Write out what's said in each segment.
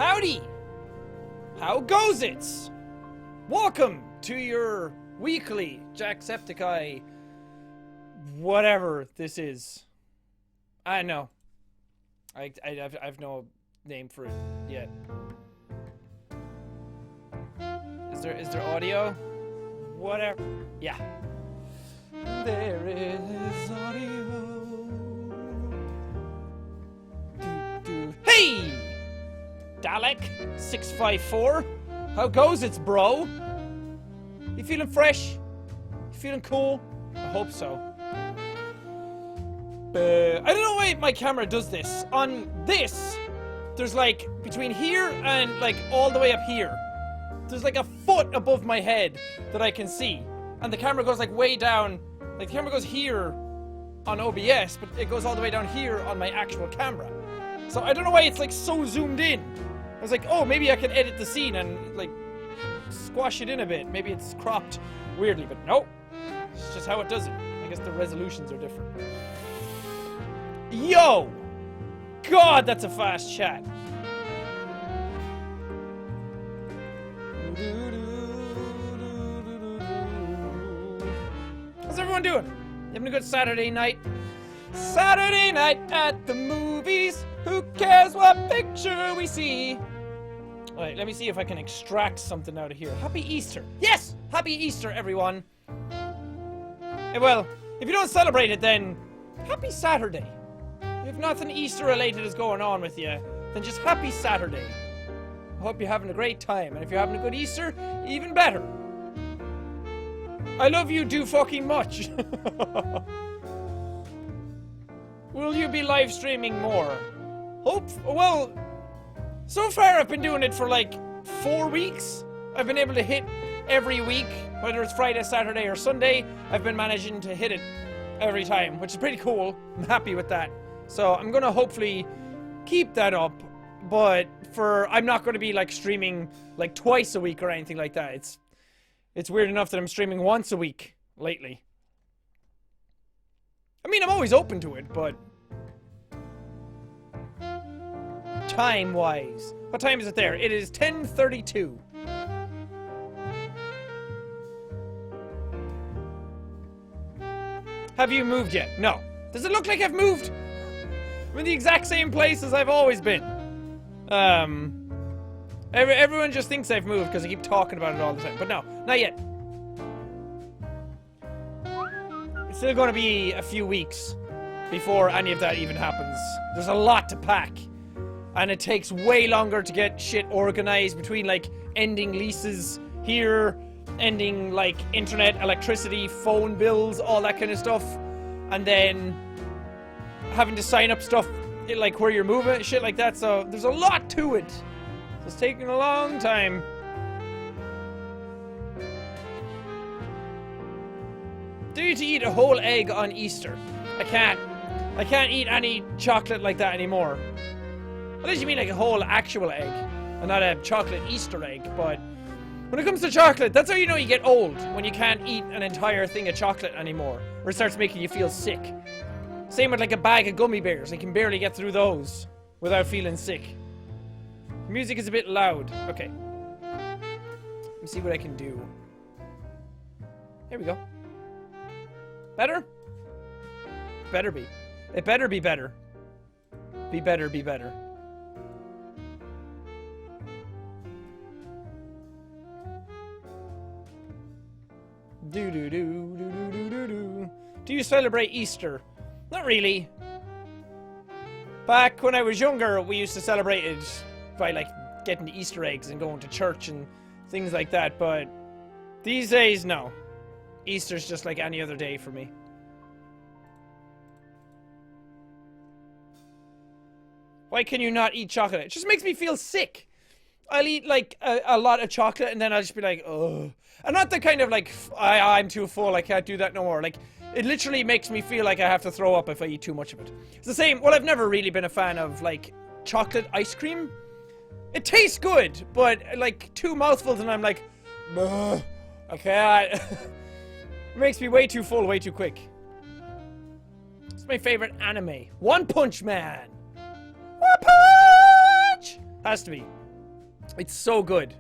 Howdy! How goes it? Welcome to your weekly Jacksepticeye, whatever this is. I know. I've no name for it yet. Is there audio? Whatever. Yeah. There is audio. Hey! Dalek 654. How goes it, bro? You feeling fresh? You feeling cool? I hope so. I don't know why my camera does this. On this, there's like between here and like all the way up here. There's like a foot above my head that I can see. And the camera goes like way down. Like the camera goes here on OBS, but it goes all the way down here on my actual camera. So I don't know why it's like so zoomed in. I was like, oh, maybe I can edit the scene and like squash it in a bit. Maybe it's cropped weirdly, but no. It's just how it does it. I guess the resolutions are different. Yo! God, that's a fast chat. How's everyone doing? You having a good Saturday night? Saturday night at the movies. Who cares what picture we see? Alright, let me see if I can extract something out of here. Happy Easter. Yes! Happy Easter, everyone. Well, if you don't celebrate it, then happy Saturday. If nothing Easter related is going on with you, then just happy Saturday. I hope you're having a great time, and if you're having a good Easter, even better. I love you too fucking much. Will you be live streaming more? Well, so far I've been doing it for like 4 weeks. I've been able to hit every week, whether it's Friday, Saturday, or Sunday. I've been managing to hit it every time, which is pretty cool. I'm happy with that. So I'm gonna hopefully keep that up, but I'm not gonna be like streaming like twice a week or anything like that. It's weird enough that I'm streaming once a week lately. I mean, I'm always open to it, but time-wise, what time is it there? It is 10:32. Have you moved yet? No. Does it look like I've moved? I'm in the exact same place as I've always been. Everyone just thinks I've moved because I keep talking about it all the time. But no, not yet. It's still going to be a few weeks before any of that even happens. There's a lot to pack. And it takes way longer to get shit organized between, like, ending leases here, ending, like, internet, electricity, phone bills, all that kind of stuff. And then having to sign up stuff, like, where you're moving, shit like that. So there's a lot to it. So it's taking a long time. Do you to eat a whole egg on Easter? I can't eat any chocolate like that anymore. Unless you mean like a whole actual egg, and not a chocolate Easter egg, but when it comes to chocolate, that's how you know you get old, when you can't eat an entire thing of chocolate anymore, or it starts making you feel sick. Same with like a bag of gummy bears, you can barely get through those without feeling sick. The music is a bit loud. Okay. Let me see what I can do. Here we go. Better? Better be. It better be better. Be better, be better. Do you celebrate Easter? Not really. Back when I was younger, we used to celebrate it by like getting the Easter eggs and going to church and things like that, but these days, no. Easter's just like any other day for me. Why can you not eat chocolate? It just makes me feel sick. I'll eat like a lot of chocolate and then I'll just be like, ugh. And not the kind of like, I'm too full, I can't do that no more. Like, it literally makes me feel like I have to throw up if I eat too much of it. It's the same, well, I've never really been a fan of like chocolate ice cream. It tastes good, but like 2 mouthfuls and I'm like, ugh, I can't. It makes me way too full, way too quick. It's my favorite anime. One Punch Man. One Punch! Has to be. It's so good.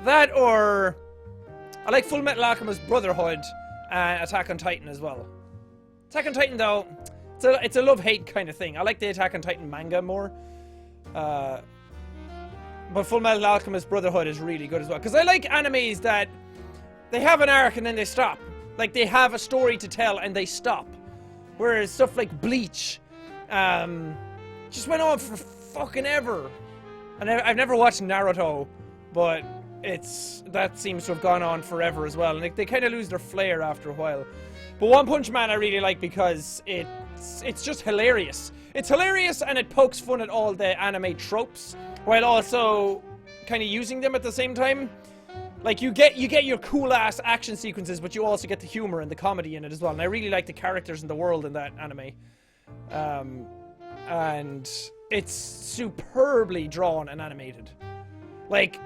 That or I like Full Metal Alchemist Brotherhood and Attack on Titan as well. Attack on Titan though, it's a love-hate kind of thing. I like the Attack on Titan manga more. But Full Metal Alchemist Brotherhood is really good as well. Because I like animes that they have an arc and then they stop. Like they have a story to tell and they stop. Whereas stuff like Bleach just went on for fucking ever. And I've never watched Naruto, but that seems to have gone on forever as well. And they kind of lose their flair after a while. But One Punch Man I really like because it's just hilarious. It's hilarious and it pokes fun at all the anime tropes while also kind of using them at the same time. Like you get your cool ass action sequences, but you also get the humor and the comedy in it as well. And I really like the characters in the world in that anime. And it's superbly drawn and animated. Like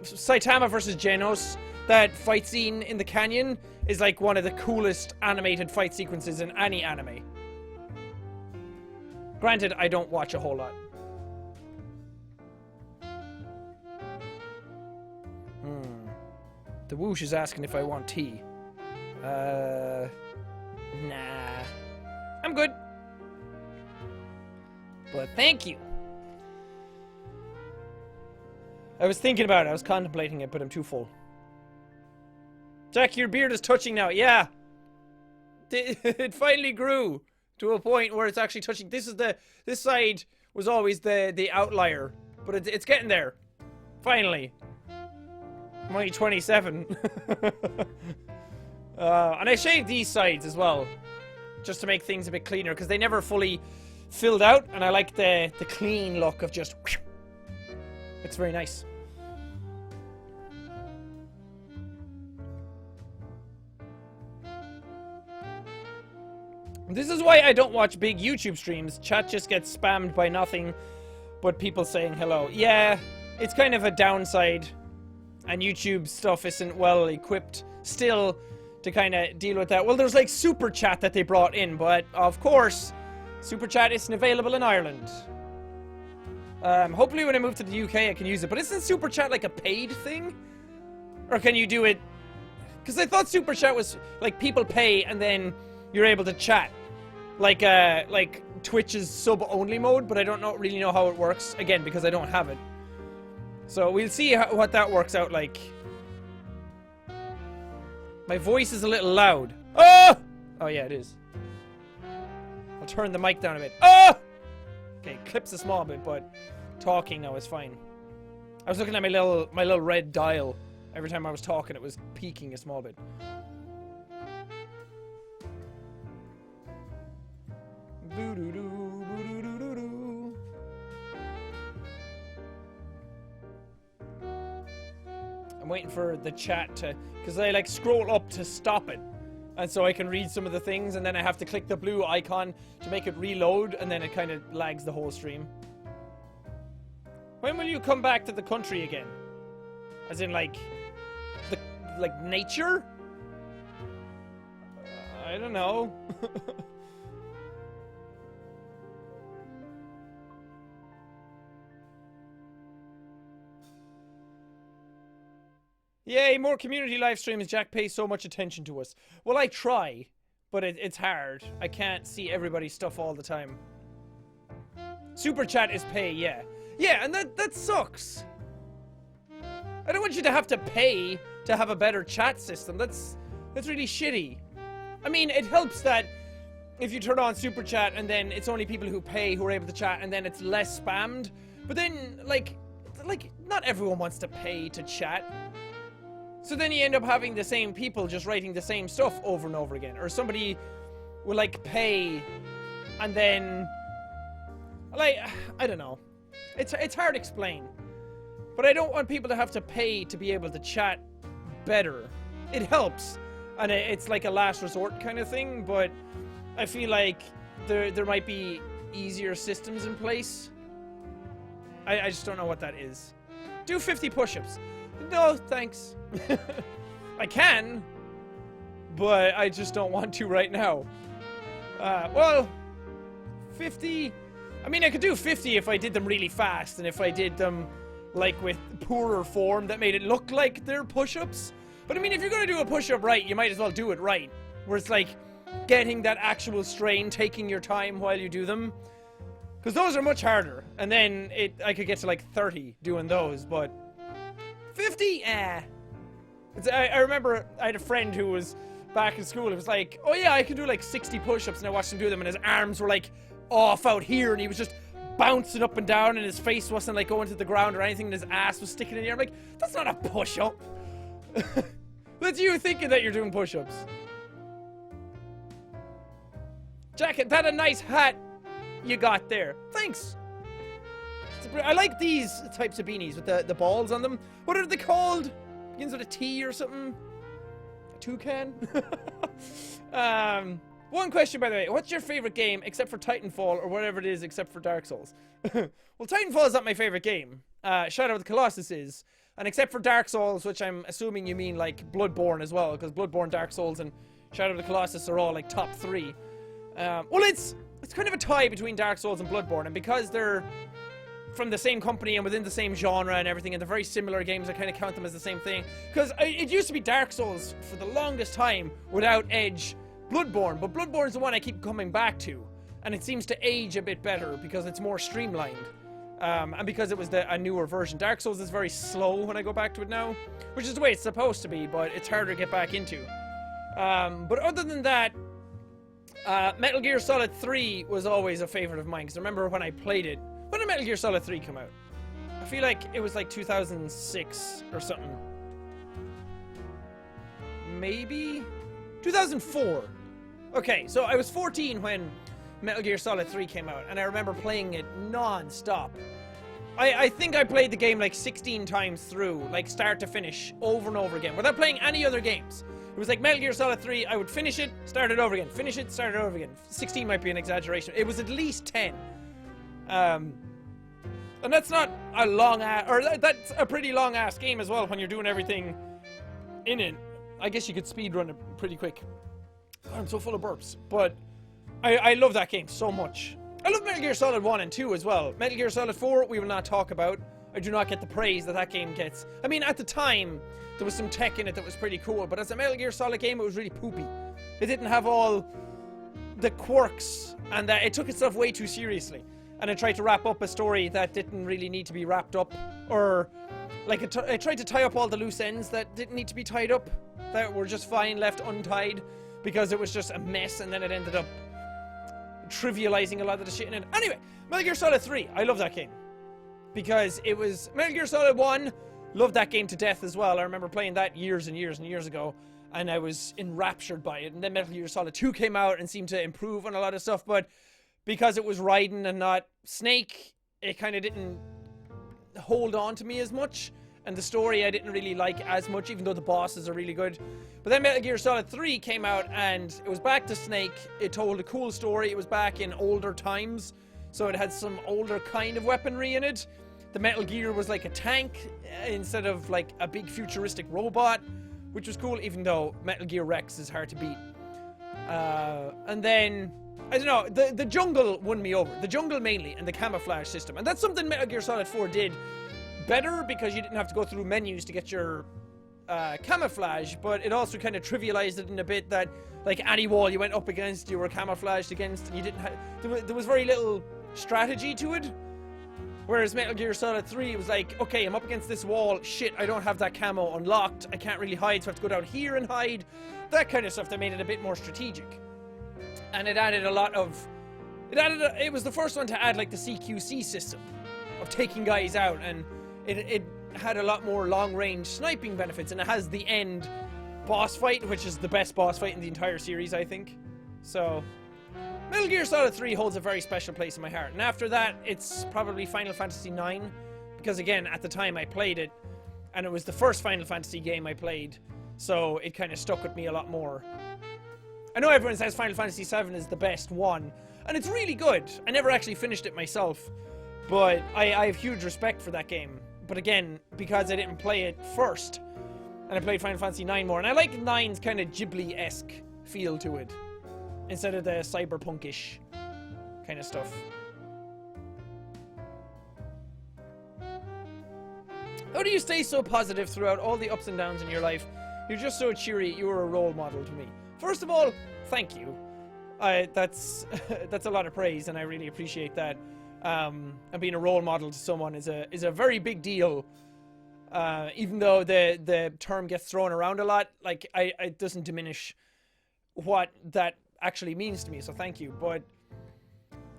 Saitama versus Genos, that fight scene in the canyon is like one of the coolest animated fight sequences in any anime. Granted, I don't watch a whole lot. The Whoosh is asking if I want tea. Nah. I'm good. But thank you. I was thinking about it. I was contemplating it, but I'm too full. Jack, your beard is touching now. Yeah. It finally grew to a point where it's actually touching. This side was always the outlier, but it's getting there. Finally. I'm only 27. And I shaved these sides as well, just to make things a bit cleaner, because they never fully filled out, and I like the clean look of just... It's very nice. This is why I don't watch big YouTube streams. Chat just gets spammed by nothing but people saying hello. Yeah, it's kind of a downside. And YouTube stuff isn't well equipped still to kind of deal with that. Well, there's like Super Chat that they brought in, but of course, Super Chat isn't available in Ireland. Hopefully when I move to the UK I can use it. But isn't Super Chat like a paid thing? Or can you do it... Because I thought Super Chat was like people pay and then you're able to chat. Like Twitch's sub-only mode, but I don't really know how it works. Again, because I don't have it. So we'll see what that works out like. My voice is a little loud. Oh! Oh yeah, it is. I'll turn the mic down a bit. Oh! Okay, clips a small bit, but talking now is fine. I was looking at my little red dial. Every time I was talking, it was peaking a small bit. Boo-doo-doo, boo-doo-doo-doo-doo. I'm waiting for the chat to... Because I like scroll up to stop it. And so I can read some of the things, and then I have to click the blue icon to make it reload, and then it kind of lags the whole stream. When will you come back to the country again? As in like nature? I don't know. Yay, more community live streams. Jack pays so much attention to us. Well, I try, but it's hard. I can't see everybody's stuff all the time. Super chat is pay, yeah. Yeah, and that sucks. I don't want you to have to pay to have a better chat system. That's really shitty. I mean, it helps that if you turn on super chat and then it's only people who pay who are able to chat, and then it's less spammed. But then, like not everyone wants to pay to chat. So then you end up having the same people just writing the same stuff over and over again. Or somebody will like pay and then like, I don't know. It's hard to explain. But I don't want people to have to pay to be able to chat better. It helps. And it's like a last resort kind of thing, but I feel like there might be easier systems in place. I just don't know what that is. Do 50 push-ups. No, thanks. I can, but I just don't want to right now. Well, 50... I mean, I could do 50 if I did them really fast, and if I did them like with poorer form that made it look like they're push-ups. But I mean, if you're gonna do a push-up right, you might as well do it right. Where it's like getting that actual strain, taking your time while you do them. Because those are much harder. And then I could get to like 30 doing those, but 50? I remember I had a friend who was back in school. It was like, oh yeah, I can do like 60 push-ups, and I watched him do them, and his arms were like off out here, and he was just bouncing up and down, and his face wasn't like going to the ground or anything, and his ass was sticking in the air. I'm like, that's not a push-up. That's you thinking that you're doing push-ups. Jacket, that a nice hat you got there. Thanks. I like these types of beanies with the balls on them. What are they called? Begins with a T or something? A toucan? One question, by the way. What's your favorite game except for Titanfall or whatever it is except for Dark Souls? Well, Titanfall is not my favorite game. Shadow of the Colossus is. And except for Dark Souls, which I'm assuming you mean like Bloodborne as well, because Bloodborne, Dark Souls, and Shadow of the Colossus are all like top 3. Well, it's kind of a tie between Dark Souls and Bloodborne, and because they're from the same company and within the same genre and everything, and they're very similar games, I kind of count them as the same thing. Because it used to be Dark Souls for the longest time without Edge Bloodborne, but Bloodborne is the one I keep coming back to, and it seems to age a bit better because it's more streamlined. And because it was a newer version. Dark Souls is very slow when I go back to it now, which is the way it's supposed to be, but it's harder to get back into. But other than that, Metal Gear Solid 3 was always a favorite of mine, because I remember when I played it. When did Metal Gear Solid 3 come out? I feel like it was like 2006 or something. Maybe? 2004. Okay, so I was 14 when Metal Gear Solid 3 came out, and I remember playing it non-stop. I think I played the game like 16 times through, like start to finish, over and over again, without playing any other games. It was like Metal Gear Solid 3, I would finish it, start it over again, finish it, start it over again. 16 might be an exaggeration. It was at least 10. And that's not a long ass, or that's a pretty long ass game as well when you're doing everything in it. I guess you could speedrun it pretty quick. I'm so full of burps. But I love that game so much. I love Metal Gear Solid 1 and 2 as well. Metal Gear Solid 4, we will not talk about. I do not get the praise that game gets. I mean, at the time, there was some tech in it that was pretty cool, but as a Metal Gear Solid game, it was really poopy. It didn't have all the quirks, and that it took itself way too seriously. And it tried to wrap up a story that didn't really need to be wrapped up, or like it tried to tie up all the loose ends that didn't need to be tied up, that were just fine left untied, because it was just a mess, and then it ended up trivializing a lot of the shit in it. Anyway, Metal Gear Solid 3, I love that game. Because it was Metal Gear Solid 1, loved that game to death as well. I remember playing that years and years and years ago, and I was enraptured by it. And then Metal Gear Solid 2 came out and seemed to improve on a lot of stuff, but because it was Raiden and not Snake, it kind of didn't hold on to me as much. And the story I didn't really like as much, even though the bosses are really good. But then Metal Gear Solid 3 came out, and it was back to Snake. It told a cool story. It was back in older times, so it had some older kind of weaponry in it. The Metal Gear was like a tank instead of like a big futuristic robot, which was cool, even though Metal Gear Rex is hard to beat. And then, I don't know, the jungle won me over. The jungle mainly, and the camouflage system. And that's something Metal Gear Solid 4 did better, because you didn't have to go through menus to get your camouflage, but it also kind of trivialized it in a bit that like any wall you went up against, you were camouflaged against, and you didn't have, there was very little strategy to it. Whereas Metal Gear Solid 3, it was like, okay, I'm up against this wall, shit, I don't have that camo unlocked, I can't really hide, so I have to go down here and hide. That kind of stuff that made it a bit more strategic. And it added a lot of, it was the first one to add like the CQC system of taking guys out, and it had a lot more long-range sniping benefits, and it has the end boss fight, which is the best boss fight in the entire series, I think. So Metal Gear Solid 3 holds a very special place in my heart. And after that, it's probably Final Fantasy IX, because again, at the time I played it, and it was the first Final Fantasy game I played, so it kind of stuck with me a lot more. I know everyone says Final Fantasy VII is the best one, and it's really good. I never actually finished it myself, but I have huge respect for that game. But again, because I didn't play it first, and I played Final Fantasy IX more, and I like IX's kind of Ghibli-esque feel to it, instead of the cyberpunkish kind of stuff. How do you stay so positive throughout all the ups and downs in your life? You're just so cheery. You're a role model to me. First of all, thank you. That's a lot of praise, and I really appreciate that. And being a role model to someone is a very big deal. Even though the term gets thrown around a lot, like it doesn't diminish what that actually means to me. So thank you. But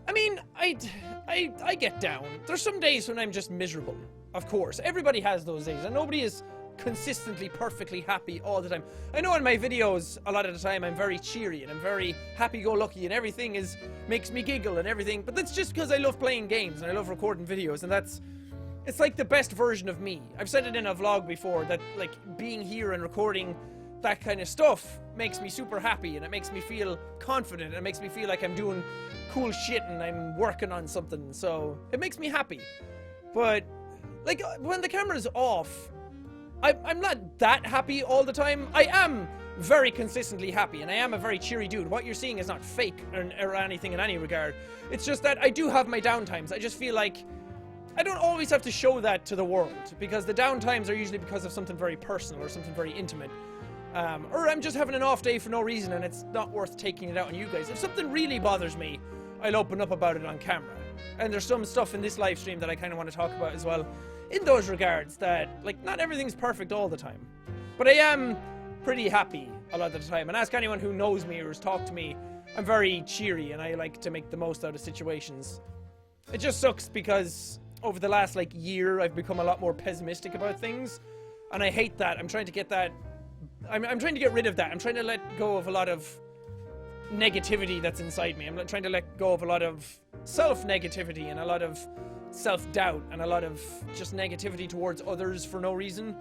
I mean, I get down. There's some days when I'm just miserable. Of course, everybody has those days, and nobody is consistently perfectly happy all the time. I know in my videos a lot of the time I'm very cheery and I'm very happy-go-lucky and everything makes me giggle and everything, but that's just because I love playing games and I love recording videos, and it's like the best version of me. I've said it in a vlog before that like being here and recording that kind of stuff makes me super happy, and it makes me feel confident, and it makes me feel like I'm doing cool shit and I'm working on something, so it makes me happy. But like when the camera's off, I'm not that happy all the time. I am very consistently happy, and I am a very cheery dude. What you're seeing is not fake or anything in any regard. It's just that I do have my downtimes. I just feel like I don't always have to show that to the world, because the downtimes are usually because of something very personal or something very intimate. Or I'm just having an off day for no reason, and it's not worth taking it out on you guys. If something really bothers me, I'll open up about it on camera. And there's some stuff in this live stream that I kind of want to talk about as well, in those regards, that like not everything's perfect all the time, but I am pretty happy a lot of the time. And ask anyone who knows me or has talked to me, I'm very cheery and I like to make the most out of situations. It just sucks because over the last like year I've become a lot more pessimistic about things, and I hate that. I'm trying to get that, I'm trying to get rid of that. I'm trying to let go of a lot of negativity that's inside me. I'm trying to let go of a lot of self-negativity and a lot of self-doubt and a lot of just negativity towards others for no reason,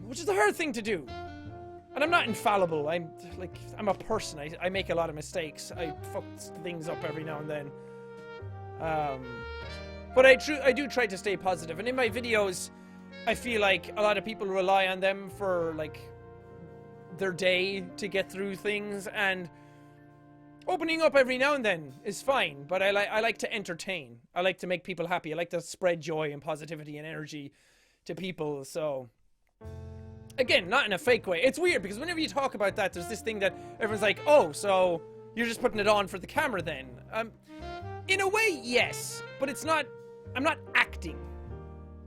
which is a hard thing to do. And I'm not infallible. I'm a person. I make a lot of mistakes. I fuck things up every now and then, but I do try to stay positive. And in my videos, I feel like a lot of people rely on them for like their day to get through things, and opening up every now and then is fine, but I like to entertain. I like to make people happy. I like to spread joy and positivity and energy to people. So again, not in a fake way. It's weird because whenever you talk about that, there's this thing that everyone's like, oh, so you're just putting it on for the camera then. In a way, yes, but it's not, I'm not acting.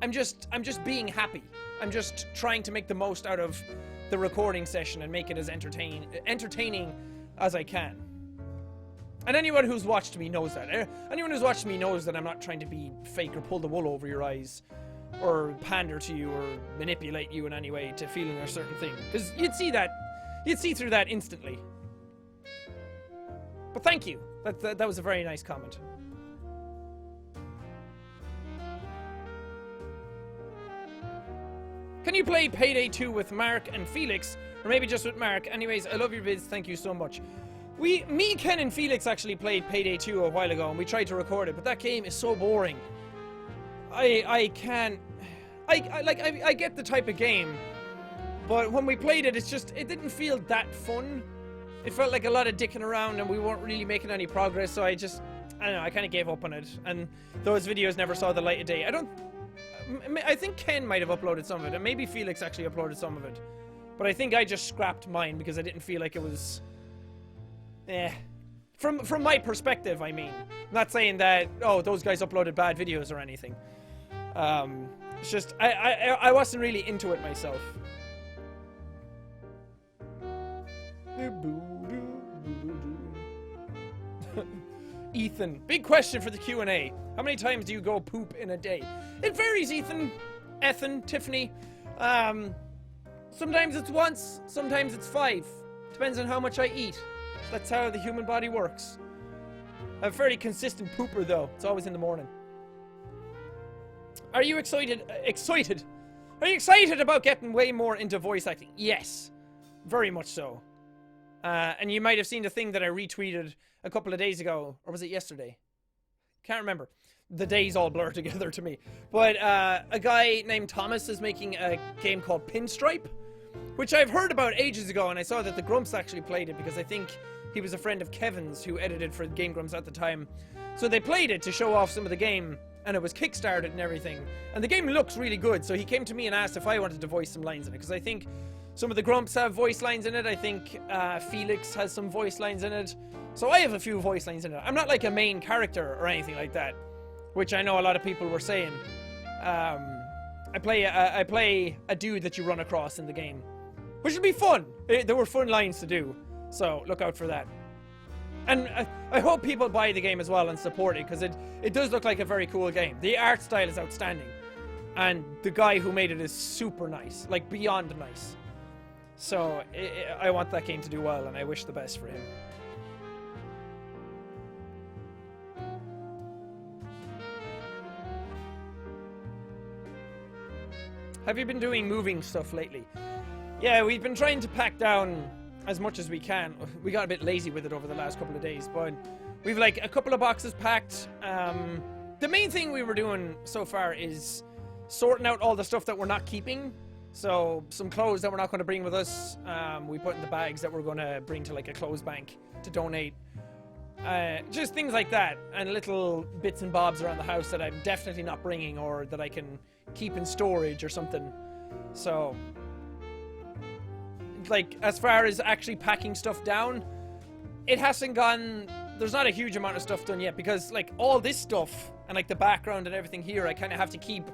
I'm just being happy. I'm just trying to make the most out of the recording session and make it as entertaining as I can. And anyone who's watched me knows that. Anyone who's watched me knows that I'm not trying to be fake or pull the wool over your eyes or pander to you or manipulate you in any way to feeling a certain thing. Because you'd see through that instantly. But thank you. That was a very nice comment. Can you play Payday 2 with Mark and Felix? Or maybe just with Mark? Anyways, I love your vids. Thank you so much. Me, Ken, and Felix actually played Payday 2 a while ago, and we tried to record it, but that game is so boring. I can't... I get the type of game, but when we played it, it didn't feel that fun. It felt like a lot of dicking around, and we weren't really making any progress, so I don't know, I kind of gave up on it, and those videos never saw the light of day. I think Ken might have uploaded some of it, and maybe Felix actually uploaded some of it, but I think I just scrapped mine because I didn't feel like it was... From my perspective, I mean. I'm not saying that, oh, those guys uploaded bad videos or anything. It's just, I wasn't really into it myself. Ethan, big question for the Q&A. How many times do you go poop in a day? It varies, Ethan. Tiffany. Sometimes it's once, sometimes it's 5. Depends on how much I eat. That's how the human body works. I'm a fairly consistent pooper, though. It's always in the morning. Are you excited? Are you excited about getting way more into voice acting? Yes. Very much so. And you might have seen the thing that I retweeted a couple of days ago. Or was it yesterday? Can't remember. The days all blur together to me. But a guy named Thomas is making a game called Pinstripe, which I've heard about ages ago, and I saw that the Grumps actually played it because I think he was a friend of Kevin's who edited for Game Grumps at the time. So they played it to show off some of the game, and it was kickstarted and everything. And the game looks really good, so he came to me and asked if I wanted to voice some lines in it, because I think some of the Grumps have voice lines in it. I think Felix has some voice lines in it. So I have a few voice lines in it. I'm not like a main character or anything like that, which I know a lot of people were saying. I play a dude that you run across in the game, which would be fun. There were fun lines to do, so look out for that. And I hope people buy the game as well and support it, because it does look like a very cool game. The art style is outstanding, and the guy who made it is super nice, like beyond nice. So I want that game to do well, and I wish the best for him. Have you been doing moving stuff lately? Yeah, we've been trying to pack down as much as we can. We got a bit lazy with it over the last couple of days, but we've like a couple of boxes packed. The main thing we were doing so far is sorting out all the stuff that we're not keeping. So some clothes that we're not going to bring with us, we put in the bags that we're going to bring to like a clothes bank to donate. Just things like that, and little bits and bobs around the house that I'm definitely not bringing, or that I can keep in storage or something. So like, as far as actually packing stuff down, it hasn't gone, there's not a huge amount of stuff done yet, because like all this stuff and like the background and everything here, I kind of have to keep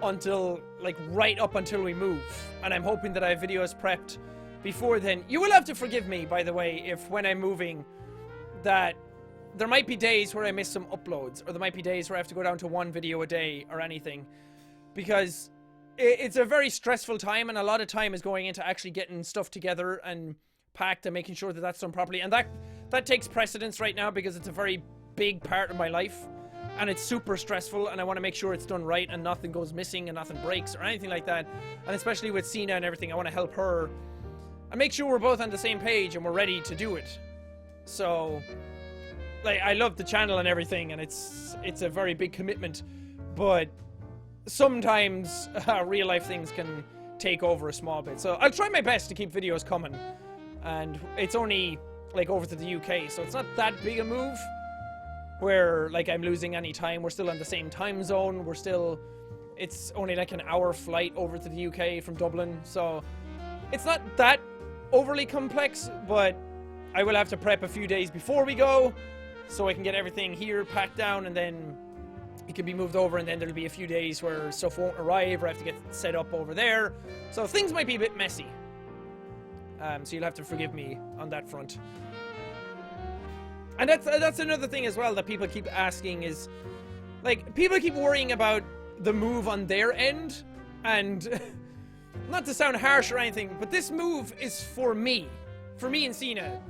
until like right up until we move, and I'm hoping that I have videos prepped before then. You will have to forgive me, by the way, if when I'm moving that there might be days where I miss some uploads, or there might be days where I have to go down to one video a day or anything, because it's a very stressful time, and a lot of time is going into actually getting stuff together and packed and making sure that that's done properly, and that takes precedence right now, because it's a very big part of my life, and it's super stressful, and I want to make sure it's done right and nothing goes missing and nothing breaks or anything like that. And especially with Cena and everything, I want to help her and make sure we're both on the same page and we're ready to do it. So like, I love the channel and everything, and it's a very big commitment, but sometimes real life things can take over a small bit. So I'll try my best to keep videos coming, and it's only like over to the UK, so it's not that big a move where like I'm losing any time. We're still on the same time zone. It's only like an hour flight over to the UK from Dublin, so it's not that overly complex, but I will have to prep a few days before we go so I can get everything here packed down, and then it can be moved over, and then there'll be a few days where stuff won't arrive, or I have to get set up over there. So things might be a bit messy. So you'll have to forgive me on that front. And that's another thing as well that people keep asking is, like, people keep worrying about the move on their end, and not to sound harsh or anything, but this move is for me and Cena.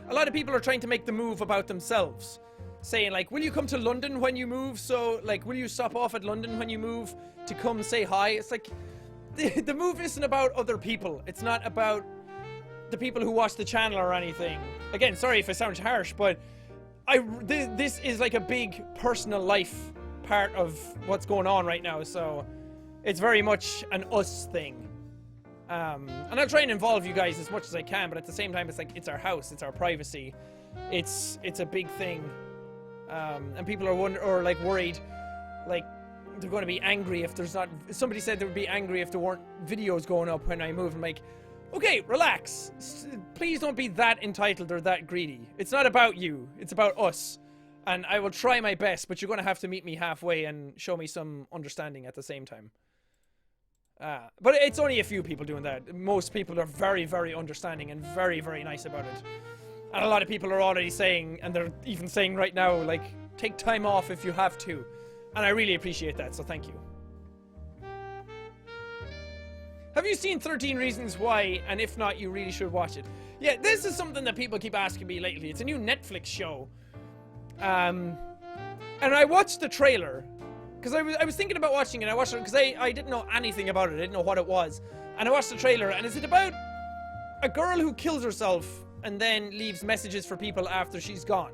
A lot of people are trying to make the move about themselves, saying like, will you come to London when you move? So like, will you stop off at London when you move to come say hi? It's like, the move isn't about other people. It's not about the people who watch the channel or anything. Again, sorry if I sound harsh, but this is like a big personal life part of what's going on right now, so it's very much an us thing. And I'll try and involve you guys as much as I can, but at the same time, it's like, it's our house, it's our privacy, it's a big thing. And people are worried, like they're going to be angry if there's not. Somebody said they would be angry if there weren't videos going up when I move. I'm like, okay, relax. Please don't be that entitled or that greedy. It's not about you. It's about us. And I will try my best, but you're going to have to meet me halfway and show me some understanding at the same time. But it's only a few people doing that. Most people are very, very understanding and very, very nice about it. And a lot of people are already saying, and they're even saying right now, like, take time off if you have to. And I really appreciate that, so thank you. Have you seen 13 Reasons Why? And if not, you really should watch it. Yeah, this is something that people keep asking me lately. It's a new Netflix show. And I watched the trailer, because I was thinking about watching it. I watched it because I didn't know anything about it. I didn't know what it was. And I watched the trailer, and is it about a girl who kills herself and then leaves messages for people after she's gone?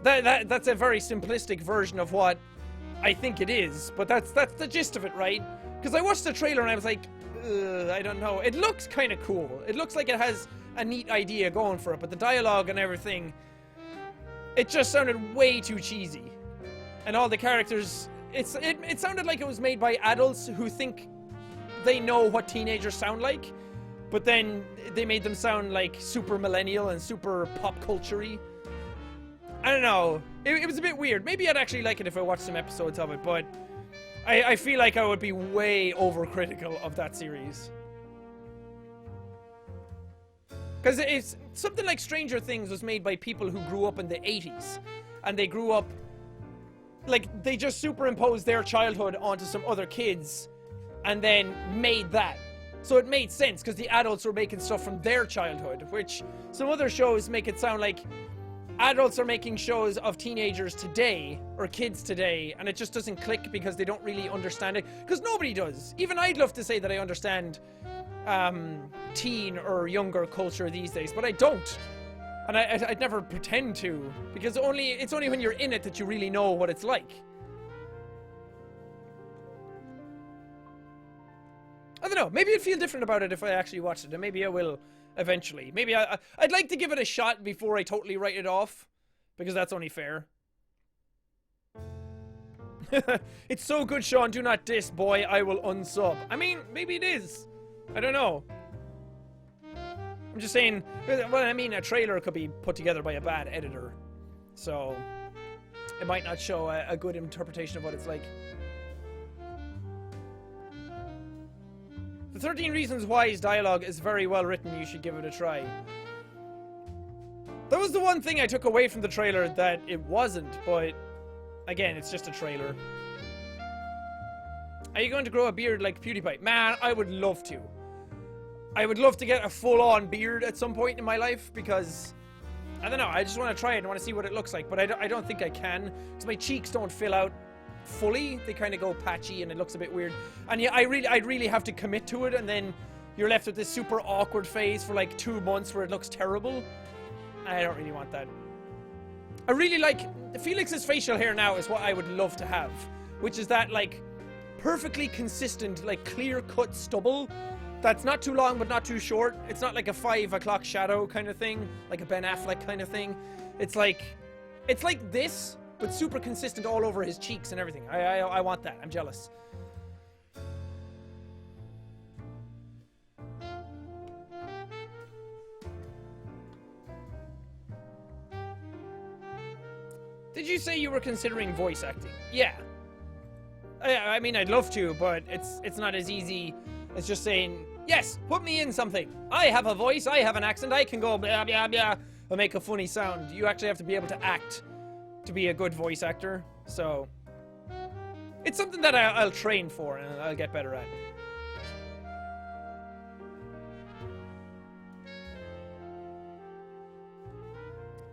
That's a very simplistic version of what I think it is, but that's the gist of it, right? Because I watched the trailer and I was like, I don't know. It looks kind of cool. It looks like it has a neat idea going for it, but the dialogue and everything, it just sounded way too cheesy. and all the characters, it sounded like it was made by adults who think they know what teenagers sound like, but then they made them sound like super millennial and super pop culture-y. I don't know. It was a bit weird. Maybe I'd actually like it if I watched some episodes of it, but I feel like I would be way overcritical of that series. Because it's something like Stranger Things was made by people who grew up in the 80s. And they grew up, like, they just superimposed their childhood onto some other kids and then made that. So it made sense because the adults were making stuff from their childhood, which some other shows make it sound like adults are making shows of teenagers today, or kids today, and it just doesn't click because they don't really understand it. Because nobody does. Even I'd love to say that I understand teen or younger culture these days, but I don't. And I'd never pretend to, because it's only when you're in it that you really know what it's like. I don't know, maybe I'd feel different about it if I actually watched it, and maybe I will eventually. Maybe I'd like to give it a shot before I totally write it off, because that's only fair. It's so good, Sean, do not diss, boy, I will unsub. I mean, maybe it is. I don't know. I'm just saying, well, I mean, a trailer could be put together by a bad editor, so it might not show a good interpretation of what it's like. The 13 Reasons Why's dialogue is very well written, you should give it a try. That was the one thing I took away from the trailer that it wasn't, but again, it's just a trailer. Are you going to grow a beard like PewDiePie? Man, I would love to. I would love to get a full-on beard at some point in my life because, I don't know, I just want to try it and want to see what it looks like, but I don't think I can because my cheeks don't fill out fully. They kind of go patchy and it looks a bit weird. And yeah, I'd really have to commit to it, and then you're left with this super awkward phase for like 2 months where it looks terrible. I don't really want that. I really like Felix's facial hair now is what I would love to have, which is that like perfectly consistent, like clear-cut stubble that's not too long but not too short. It's not like a 5 o'clock shadow kind of thing, like a Ben Affleck kind of thing. It's like this, but super consistent all over his cheeks and everything. I want that. I'm jealous. Did you say you were considering voice acting? Yeah. I mean, I'd love to, but it's not as easy as just saying, yes, put me in something. I have a voice, I have an accent, I can go blah, blah, blah, and make a funny sound. You actually have to be able to act to be a good voice actor, so it's something that I'll train for and I'll get better at.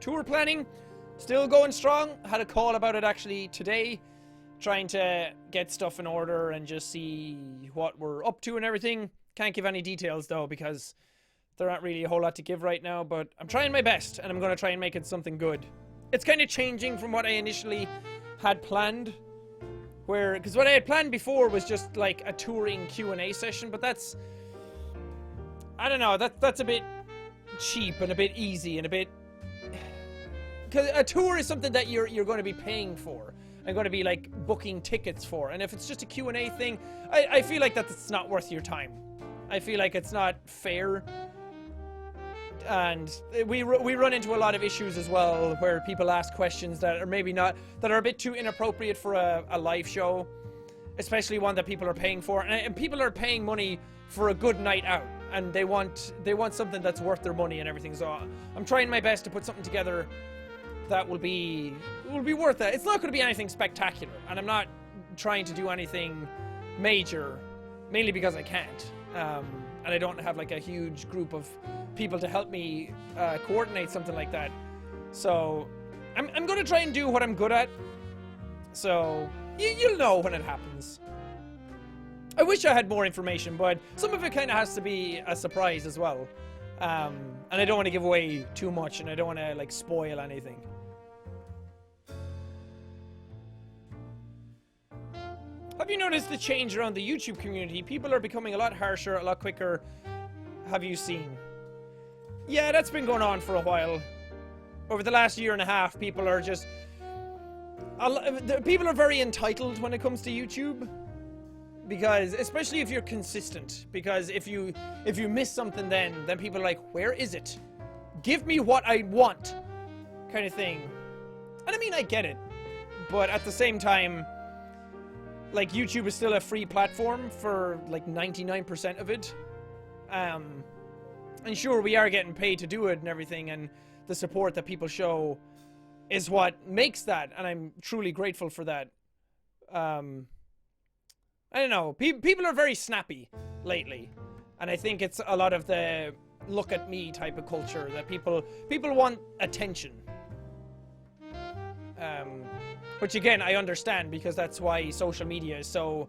Tour planning, still going strong. Had a call about it actually today, trying to get stuff in order and just see what we're up to and everything. Can't give any details though because there aren't really a whole lot to give right now, but I'm trying my best and I'm going to try and make it something good. It's kind of changing from what I initially had planned, because what I had planned before was just like a touring Q&A session, but that's, I don't know, that's a bit cheap and a bit easy and a bit, because a tour is something that you're going to be paying for and going to be like booking tickets for, and if it's just a Q&A thing, I feel like that's not worth your time. I feel like it's not fair. And we run into a lot of issues as well where people ask questions that are maybe not, that are a bit too inappropriate for a live show, especially one that people are paying for, and people are paying money for a good night out and they want something that's worth their money and everything. So I'm trying my best to put something together that will be worth it. It's not going to be anything spectacular, and I'm not trying to do anything major, mainly because I can't. And I don't have like a huge group of people to help me coordinate something like that. So I'm going to try and do what I'm good at. So you'll know when it happens. I wish I had more information, but some of it kind of has to be a surprise as well. And I don't want to give away too much, and I don't want to like spoil anything. Have you noticed the change around the YouTube community? People are becoming a lot harsher, a lot quicker. Have you seen? Yeah, that's been going on for a while. Over the last year and a half, people are just... people are very entitled when it comes to YouTube, because especially if you're consistent. Because if you miss something, then people are like, where is it? Give me what I want, kind of thing. And I mean, I get it, but at the same time, like, YouTube is still a free platform for like 99% of it. And sure, we are getting paid to do it and everything, and the support that people show is what makes that, and I'm truly grateful for that. I don't know, people are very snappy lately, and I think it's a lot of the look at me type of culture that people want attention. Which again, I understand, because that's why social media is so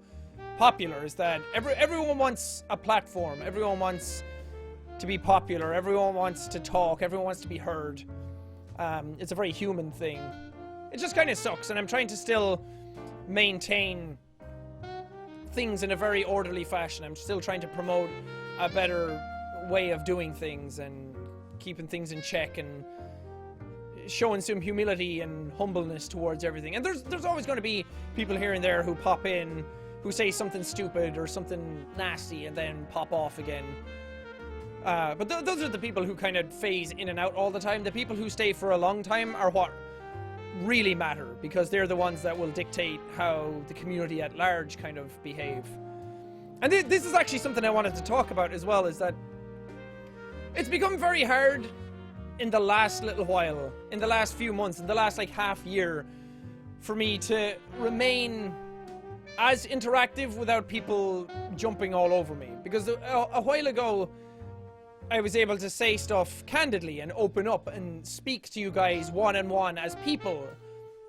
popular, is that everyone wants a platform, everyone wants to be popular, everyone wants to talk, everyone wants to be heard. It's a very human thing. It just kind of sucks, and I'm trying to still maintain things in a very orderly fashion. I'm still trying to promote a better way of doing things and keeping things in check and showing some humility and humbleness towards everything. And there's always going to be people here and there who pop in, who say something stupid or something nasty and then pop off again. But those are the people who kind of phase in and out all the time. The people who stay for a long time are what really matter, because they're the ones that will dictate how the community at large kind of behave. And this is actually something I wanted to talk about as well, is that it's become very hard in the last little while, in the last few months, in the last like half year, for me to remain as interactive without people jumping all over me. Because a while ago, I was able to say stuff candidly and open up and speak to you guys one-on-one as people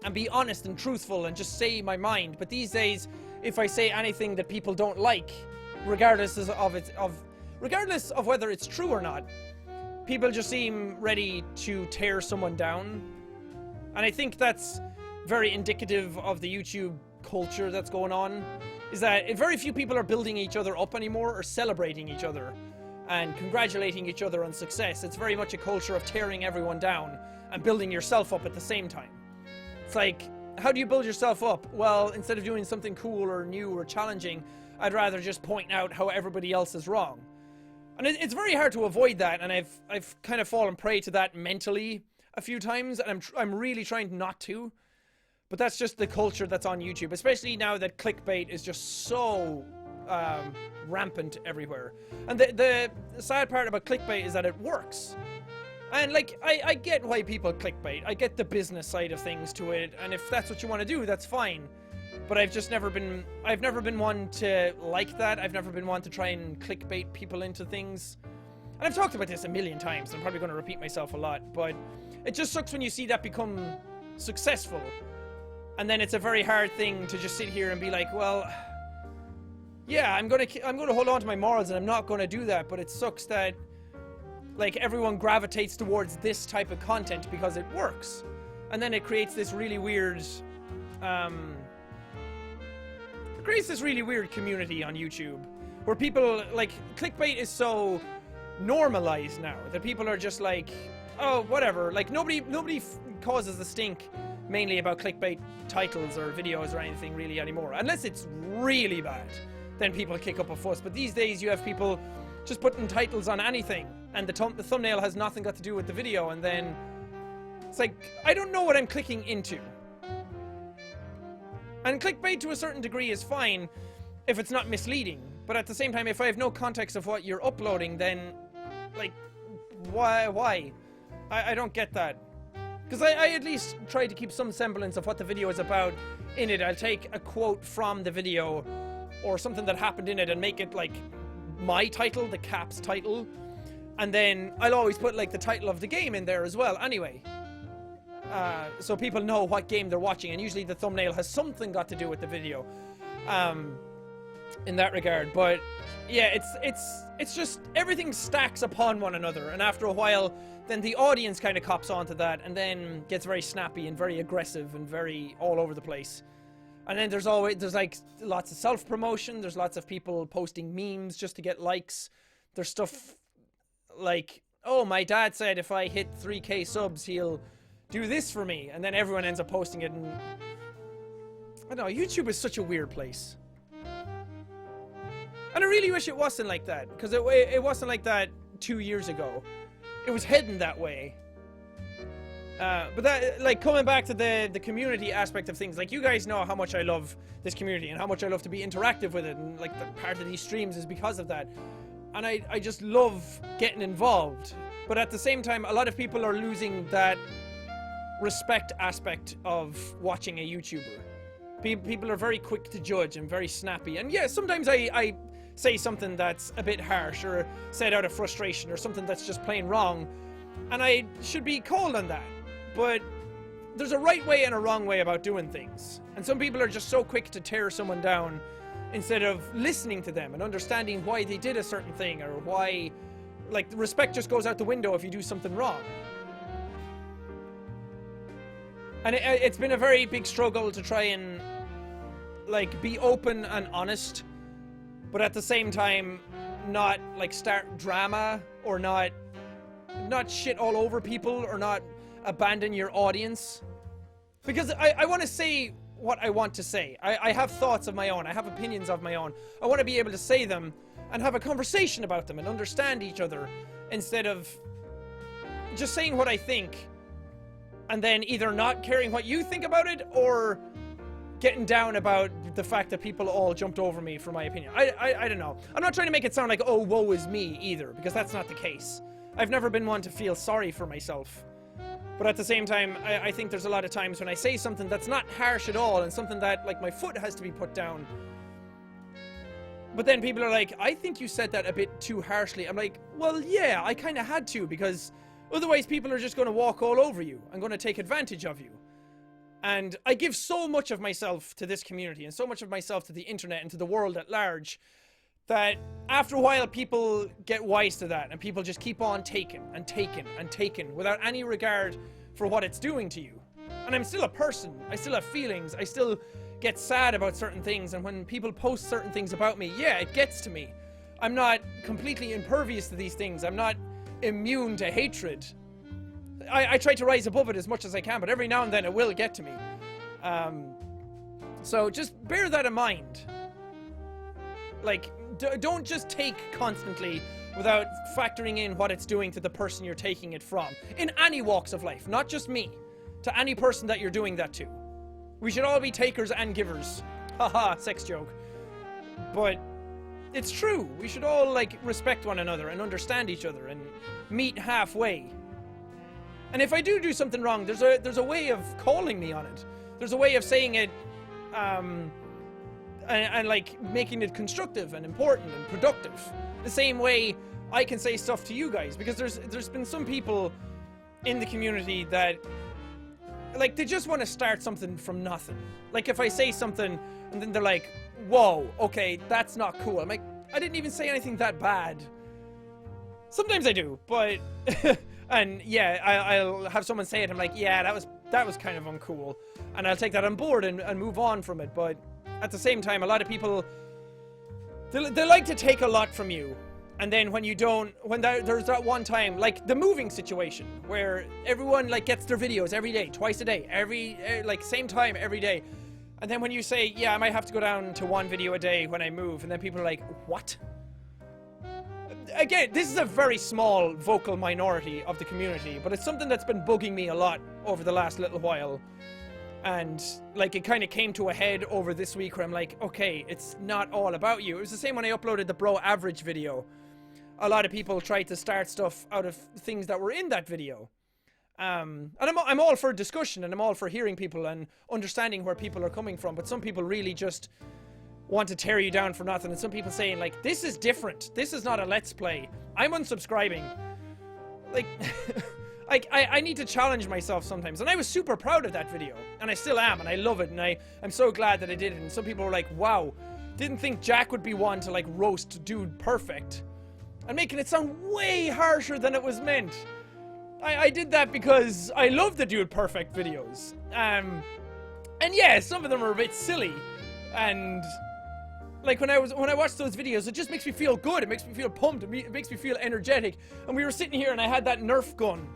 and be honest and truthful and just say my mind. But these days, if I say anything that people don't like, regardless of whether it's true or not, people just seem ready to tear someone down. And I think that's very indicative of the YouTube culture that's going on, is that very few people are building each other up anymore or celebrating each other and congratulating each other on success. It's very much a culture of tearing everyone down and building yourself up at the same time. It's like, how do you build yourself up? Well, instead of doing something cool or new or challenging, I'd rather just point out how everybody else is wrong. And it's very hard to avoid that, and I've kind of fallen prey to that mentally a few times, and I'm really trying not to. But that's just the culture that's on YouTube, especially now that clickbait is just so rampant everywhere. And the sad part about clickbait is that it works. And like, I get why people clickbait. I get the business side of things to it, and if that's what you want to do, that's fine. But I've never been one to like that. I've never been one to try and clickbait people into things. And I've talked about this a million times, and I'm probably going to repeat myself a lot, but it just sucks when you see that become successful. And then it's a very hard thing to just sit here and be like, well, yeah, I'm going to hold on to my morals and I'm not going to do that, but it sucks that like everyone gravitates towards this type of content because it works. And then it creates this really weird community on YouTube where people, like, clickbait is so normalized now that people are just like, oh, whatever. Like, nobody causes a stink mainly about clickbait titles or videos or anything really anymore, unless it's really bad. Then people kick up a fuss. But these days you have people just putting titles on anything, and the thumbnail has nothing got to do with the video, and then it's like, I don't know what I'm clicking into. And clickbait to a certain degree is fine if it's not misleading, but at the same time, if I have no context of what you're uploading, then, like, why? I don't get that. Because I at least try to keep some semblance of what the video is about in it. I'll take a quote from the video or something that happened in it and make it, like, my title, the cap's title. And then I'll always put, like, the title of the game in there as well, anyway. So people know what game they're watching, and usually the thumbnail has something got to do with the video, in that regard. But yeah, it's just everything stacks upon one another, and after a while, then the audience kind of cops onto that, and then gets very snappy and very aggressive and very all over the place. And then there's like lots of self-promotion. There's lots of people posting memes just to get likes. There's stuff like, oh, my dad said if I hit 3K subs, he'll do this for me, and then everyone ends up posting it, and I don't know, YouTube is such a weird place. And I really wish it wasn't like that, because it wasn't like that 2 years ago. It was heading that way. But that, like, coming back to the community aspect of things, like, you guys know how much I love this community and how much I love to be interactive with it, and, like, the part of these streams is because of that. And I just love getting involved. But at the same time, a lot of people are losing that respect aspect of watching a YouTuber. People are very quick to judge and very snappy. And yeah, sometimes I say something that's a bit harsh or said out of frustration or something that's just plain wrong, and I should be called on that. But there's a right way and a wrong way about doing things. And some people are just so quick to tear someone down instead of listening to them and understanding why they did a certain thing, or why, like, respect just goes out the window if you do something wrong. And it's been a very big struggle to try and, like, be open and honest, but at the same time not, like, start drama or not shit all over people or not abandon your audience. Because I want to say what I want to say. I have thoughts of my own. I have opinions of my own. I want to be able to say them and have a conversation about them and understand each other, instead of just saying what I think and then either not caring what you think about it or getting down about the fact that people all jumped over me for my opinion. I don't know. I'm not trying to make it sound like, oh, woe is me either, because that's not the case. I've never been one to feel sorry for myself. But at the same time, I think there's a lot of times when I say something that's not harsh at all and something that, like, my foot has to be put down. But then people are like, I think you said that a bit too harshly. I'm like, well, yeah, I kind of had to, because otherwise people are just going to walk all over you and going to take advantage of you. And I give so much of myself to this community and so much of myself to the internet and to the world at large, that after a while people get wise to that and people just keep on taking and taking and taking without any regard for what it's doing to you. And I'm still a person. I still have feelings. I still get sad about certain things, and when people post certain things about me, yeah, it gets to me. I'm not completely impervious to these things. I'm not immune to hatred. I try to rise above it as much as I can, but every now and then it will get to me. So just bear that in mind. Like, don't just take constantly without factoring in what it's doing to the person you're taking it from. In any walks of life, not just me. To any person that you're doing that to. We should all be takers and givers. Haha, sex joke. But it's true. We should all, like, respect one another and understand each other and meet halfway. And if I do something wrong, there's a way of calling me on it. There's a way of saying it, and like making it constructive and important and productive. The same way I can say stuff to you guys, because there's been some people in the community that, like, they just want to start something from nothing. Like, if I say something and then they're like, whoa, okay, that's not cool. I'm like, I didn't even say anything that bad. Sometimes I do, but and yeah, I'll have someone say it. I'm like, yeah, that was kind of uncool, and I'll take that on board and move on from it. But at the same time, a lot of people, they like to take a lot from you, and then when you don't, there's that one time, like the moving situation, where everyone, like, gets their videos every day, twice a day, like same time every day, and then when you say, yeah, I might have to go down to one video a day when I move, and then people are like, what? Again, this is a very small vocal minority of the community, but it's something that's been bugging me a lot over the last little while. And, like, it kind of came to a head over this week where I'm like, okay, it's not all about you. It was the same when I uploaded the Bro Average video. A lot of people tried to start stuff out of things that were in that video. And I'm all for discussion, and I'm all for hearing people and understanding where people are coming from, but some people really just want to tear you down for nothing, and some people saying, like, this is different, this is not a let's play, I'm unsubscribing. Like, I need to challenge myself sometimes, and I was super proud of that video, and I still am, and I love it, and I'm so glad that I did it. And some people were like, wow, didn't think Jack would be one to, like, roast Dude Perfect, and making it sound way harsher than it was meant. I did that because I love the Dude Perfect videos, and yeah, some of them are a bit silly, and like, when I watch those videos, it just makes me feel good. It makes me feel pumped. It makes me feel energetic. And we were sitting here, and I had that Nerf gun,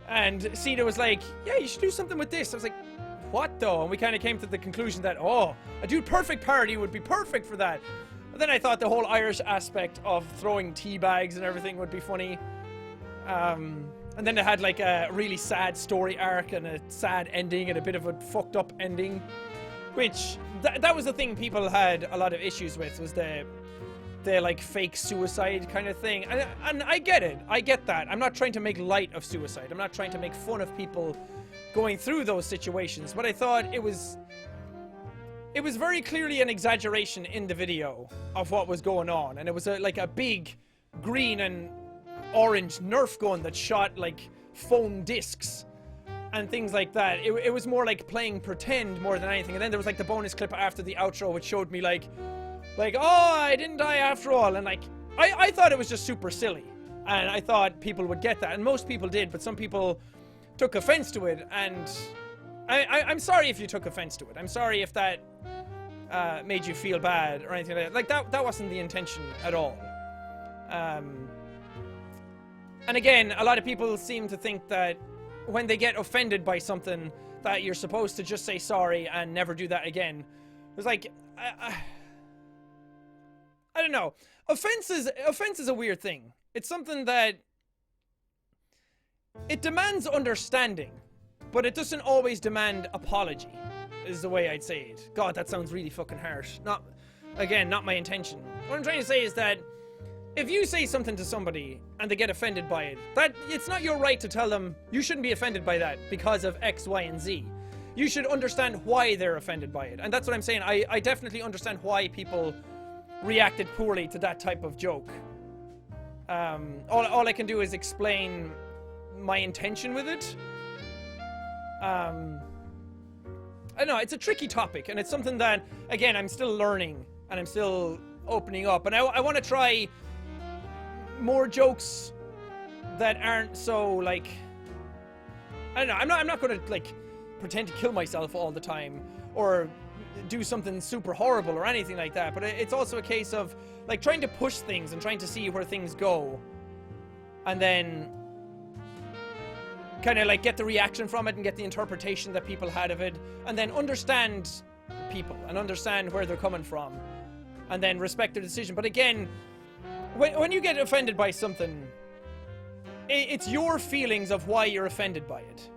and Cena was like, yeah, you should do something with this. I was like, what though? And we kind of came to the conclusion that, oh, a Dude Perfect parody would be perfect for that. But then I thought the whole Irish aspect of throwing tea bags and everything would be funny. And then it had like a really sad story arc and a sad ending and a bit of a fucked up ending. Which, that was the thing people had a lot of issues with, was the like fake suicide kind of thing. And I get it. I get that. I'm not trying to make light of suicide. I'm not trying to make fun of people going through those situations. But I thought it was very clearly an exaggeration in the video of what was going on. And it was like a big green and orange Nerf gun that shot like foam discs and things like that. It was more like playing pretend more than anything. And then there was like the bonus clip after the outro which showed me like, oh, I didn't die after all. And like, I thought it was just super silly. And I thought people would get that. And most people did, but some people took offense to it. And I'm sorry if you took offense to it. I'm sorry if that made you feel bad or anything like that. Like, that wasn't the intention at all. And again, a lot of people seem to think that when they get offended by something, that you're supposed to just say sorry and never do that again. It's like, I don't know. Offense is a weird thing. It's something that it demands understanding, but it doesn't always demand apology, is the way I'd say it. God, that sounds really fucking harsh. Not my intention. What I'm trying to say is that if you say something to somebody and they get offended by it, that it's not your right to tell them you shouldn't be offended by that because of X, Y, and Z. You should understand why they're offended by it. And that's what I'm saying. I definitely understand why people reacted poorly to that type of joke. All I can do is explain my intention with it. I don't know, it's a tricky topic, and it's something that, again, I'm still learning and I'm still opening up. And I want to try more jokes that aren't so like, I don't know, I'm not gonna like pretend to kill myself all the time or do something super horrible or anything like that, but it's also a case of like trying to push things and trying to see where things go and then kind of like get the reaction from it and get the interpretation that people had of it and then understand people and understand where they're coming from and then respect their decision. But again, when you get offended by something, it's your feelings of why you're offended by it.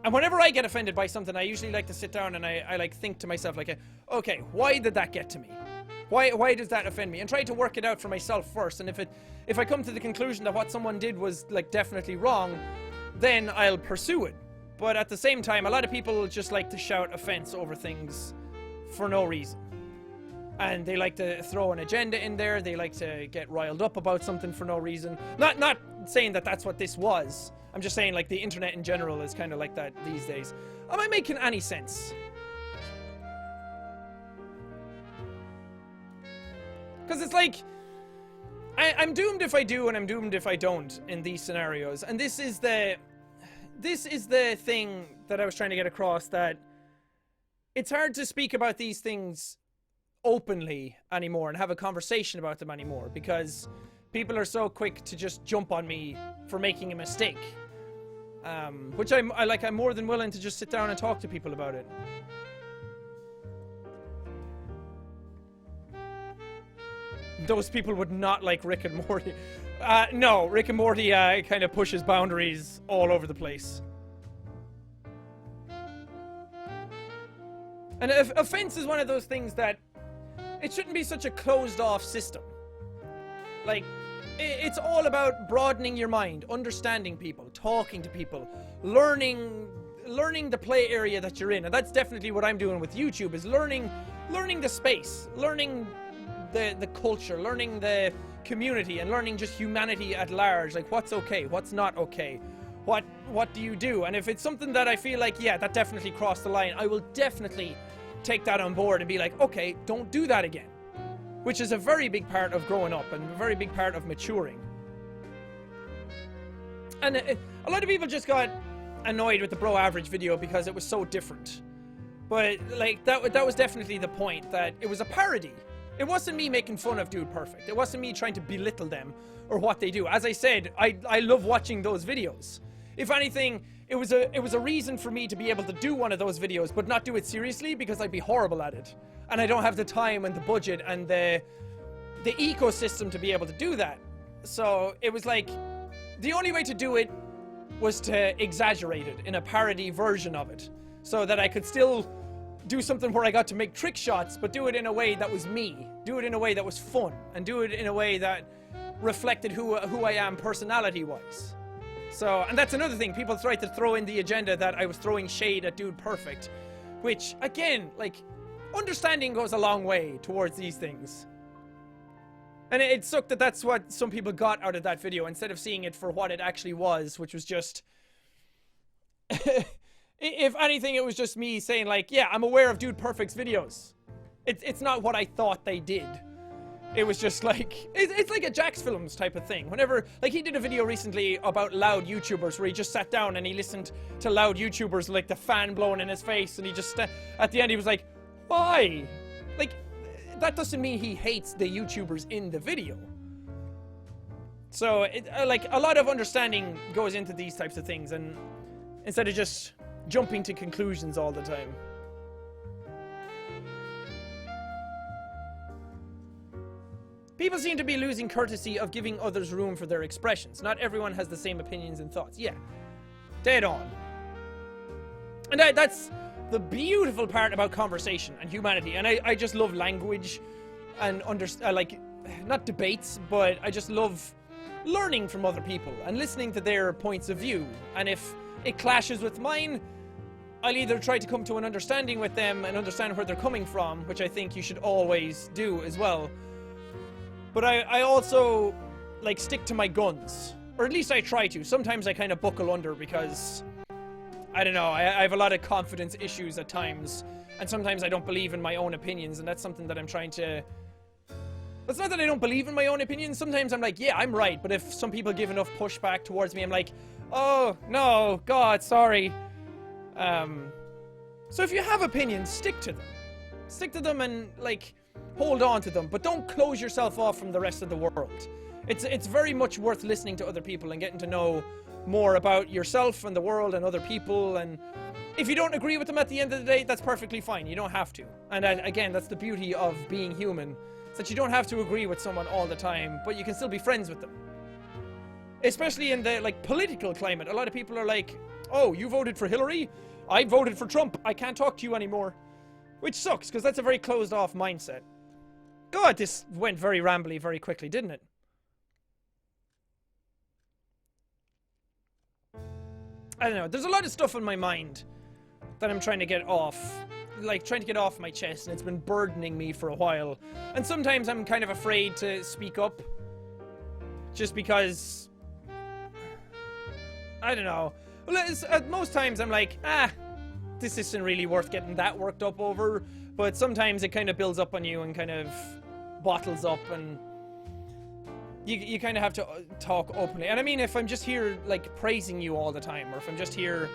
And whenever I get offended by something, I usually like to sit down and I like think to myself like, okay, why did that get to me? Why does that offend me? And try to work it out for myself first. And if I come to the conclusion that what someone did was like definitely wrong, then I'll pursue it. But at the same time, a lot of people just like to shout offense over things for no reason. And they like to throw an agenda in there. They like to get riled up about something for no reason. Not saying that that's what this was. I'm just saying like the internet in general is kind of like that these days. Am I making any sense? Because it's like, I'm doomed if I do and I'm doomed if I don't in these scenarios. And this is the thing that I was trying to get across, that it's hard to speak about these things openly anymore and have a conversation about them anymore because people are so quick to just jump on me for making a mistake, which I'm more than willing to just sit down and talk to people about it. Those people would not like Rick and Morty. No, Rick and Morty kind of pushes boundaries all over the place. And offense is one of those things that it shouldn't be such a closed-off system. Like, it's all about broadening your mind, understanding people, talking to people, learning the play area that you're in. And that's definitely what I'm doing with YouTube, is learning the space, learning the culture, learning the community, and learning just humanity at large. Like, what's okay, what's not okay, what do you do? And if it's something that I feel like, yeah, that definitely crossed the line, I will definitely take that on board and be like, okay, don't do that again. Which is a very big part of growing up and a very big part of maturing. And a lot of people just got annoyed with the Bro Average video because it was so different. But like that was definitely the point, that it was a parody. It wasn't me making fun of Dude Perfect. It wasn't me trying to belittle them or what they do. As I said, I love watching those videos. If anything, it was a reason for me to be able to do one of those videos, but not do it seriously because I'd be horrible at it. And I don't have the time and the budget and the ecosystem to be able to do that. So it was like, the only way to do it was to exaggerate it in a parody version of it, so that I could still do something where I got to make trick shots, but do it in a way that was me, do it in a way that was fun, and do it in a way that reflected who I am personality-wise. So, and that's another thing, people tried to throw in the agenda that I was throwing shade at Dude Perfect, which, again, like, understanding goes a long way towards these things. And it sucked that that's what some people got out of that video, instead of seeing it for what it actually was, which was just... If anything, it was just me saying, like, yeah, I'm aware of Dude Perfect's videos. It's not what I thought they did. It was just like, it's like a Jax Films type of thing. Whenever, like, he did a video recently about loud YouTubers, where he just sat down and he listened to loud YouTubers, like the fan blowing in his face, and he just, at the end he was like, why? Like, that doesn't mean he hates the YouTubers in the video. So, like, a lot of understanding goes into these types of things, and instead of just jumping to conclusions all the time. People seem to be losing courtesy of giving others room for their expressions. Not everyone has the same opinions and thoughts. Yeah. Dead on. And that's the beautiful part about conversation and humanity. And I just love language and like, not debates, but I just love learning from other people and listening to their points of view. And if it clashes with mine, I'll either try to come to an understanding with them and understand where they're coming from, which I think you should always do as well. But I also, like, stick to my guns. Or at least I try to. Sometimes I kind of buckle under because, I don't know, I have a lot of confidence issues at times. And sometimes I don't believe in my own opinions, and that's something that I'm trying to... It's not that I don't believe in my own opinions. Sometimes I'm like, yeah, I'm right. But if some people give enough pushback towards me, I'm like, oh, no, God, sorry. So if you have opinions, stick to them. Stick to them and, like, hold on to them. But don't close yourself off from the rest of the world. It's very much worth listening to other people and getting to know more about yourself and the world and other people. And if you don't agree with them at the end of the day, that's perfectly fine. You don't have to. And again, that's the beauty of being human. It's that you don't have to agree with someone all the time, but you can still be friends with them. Especially in the, like, political climate. A lot of people are like, oh, you voted for Hillary? I voted for Trump. I can't talk to you anymore. Which sucks, because that's a very closed-off mindset. God, this went very rambly very quickly, didn't it? I don't know. There's a lot of stuff on my mind that I'm trying to get off. Like, trying to get off my chest, and it's been burdening me for a while. And sometimes I'm kind of afraid to speak up. Just because... I don't know. Well, at most times I'm like, this isn't really worth getting that worked up over. But sometimes it kind of builds up on you and kind of bottles up, and you kind of have to talk openly. And I mean, if I'm just here, like, praising you all the time, or if I'm just here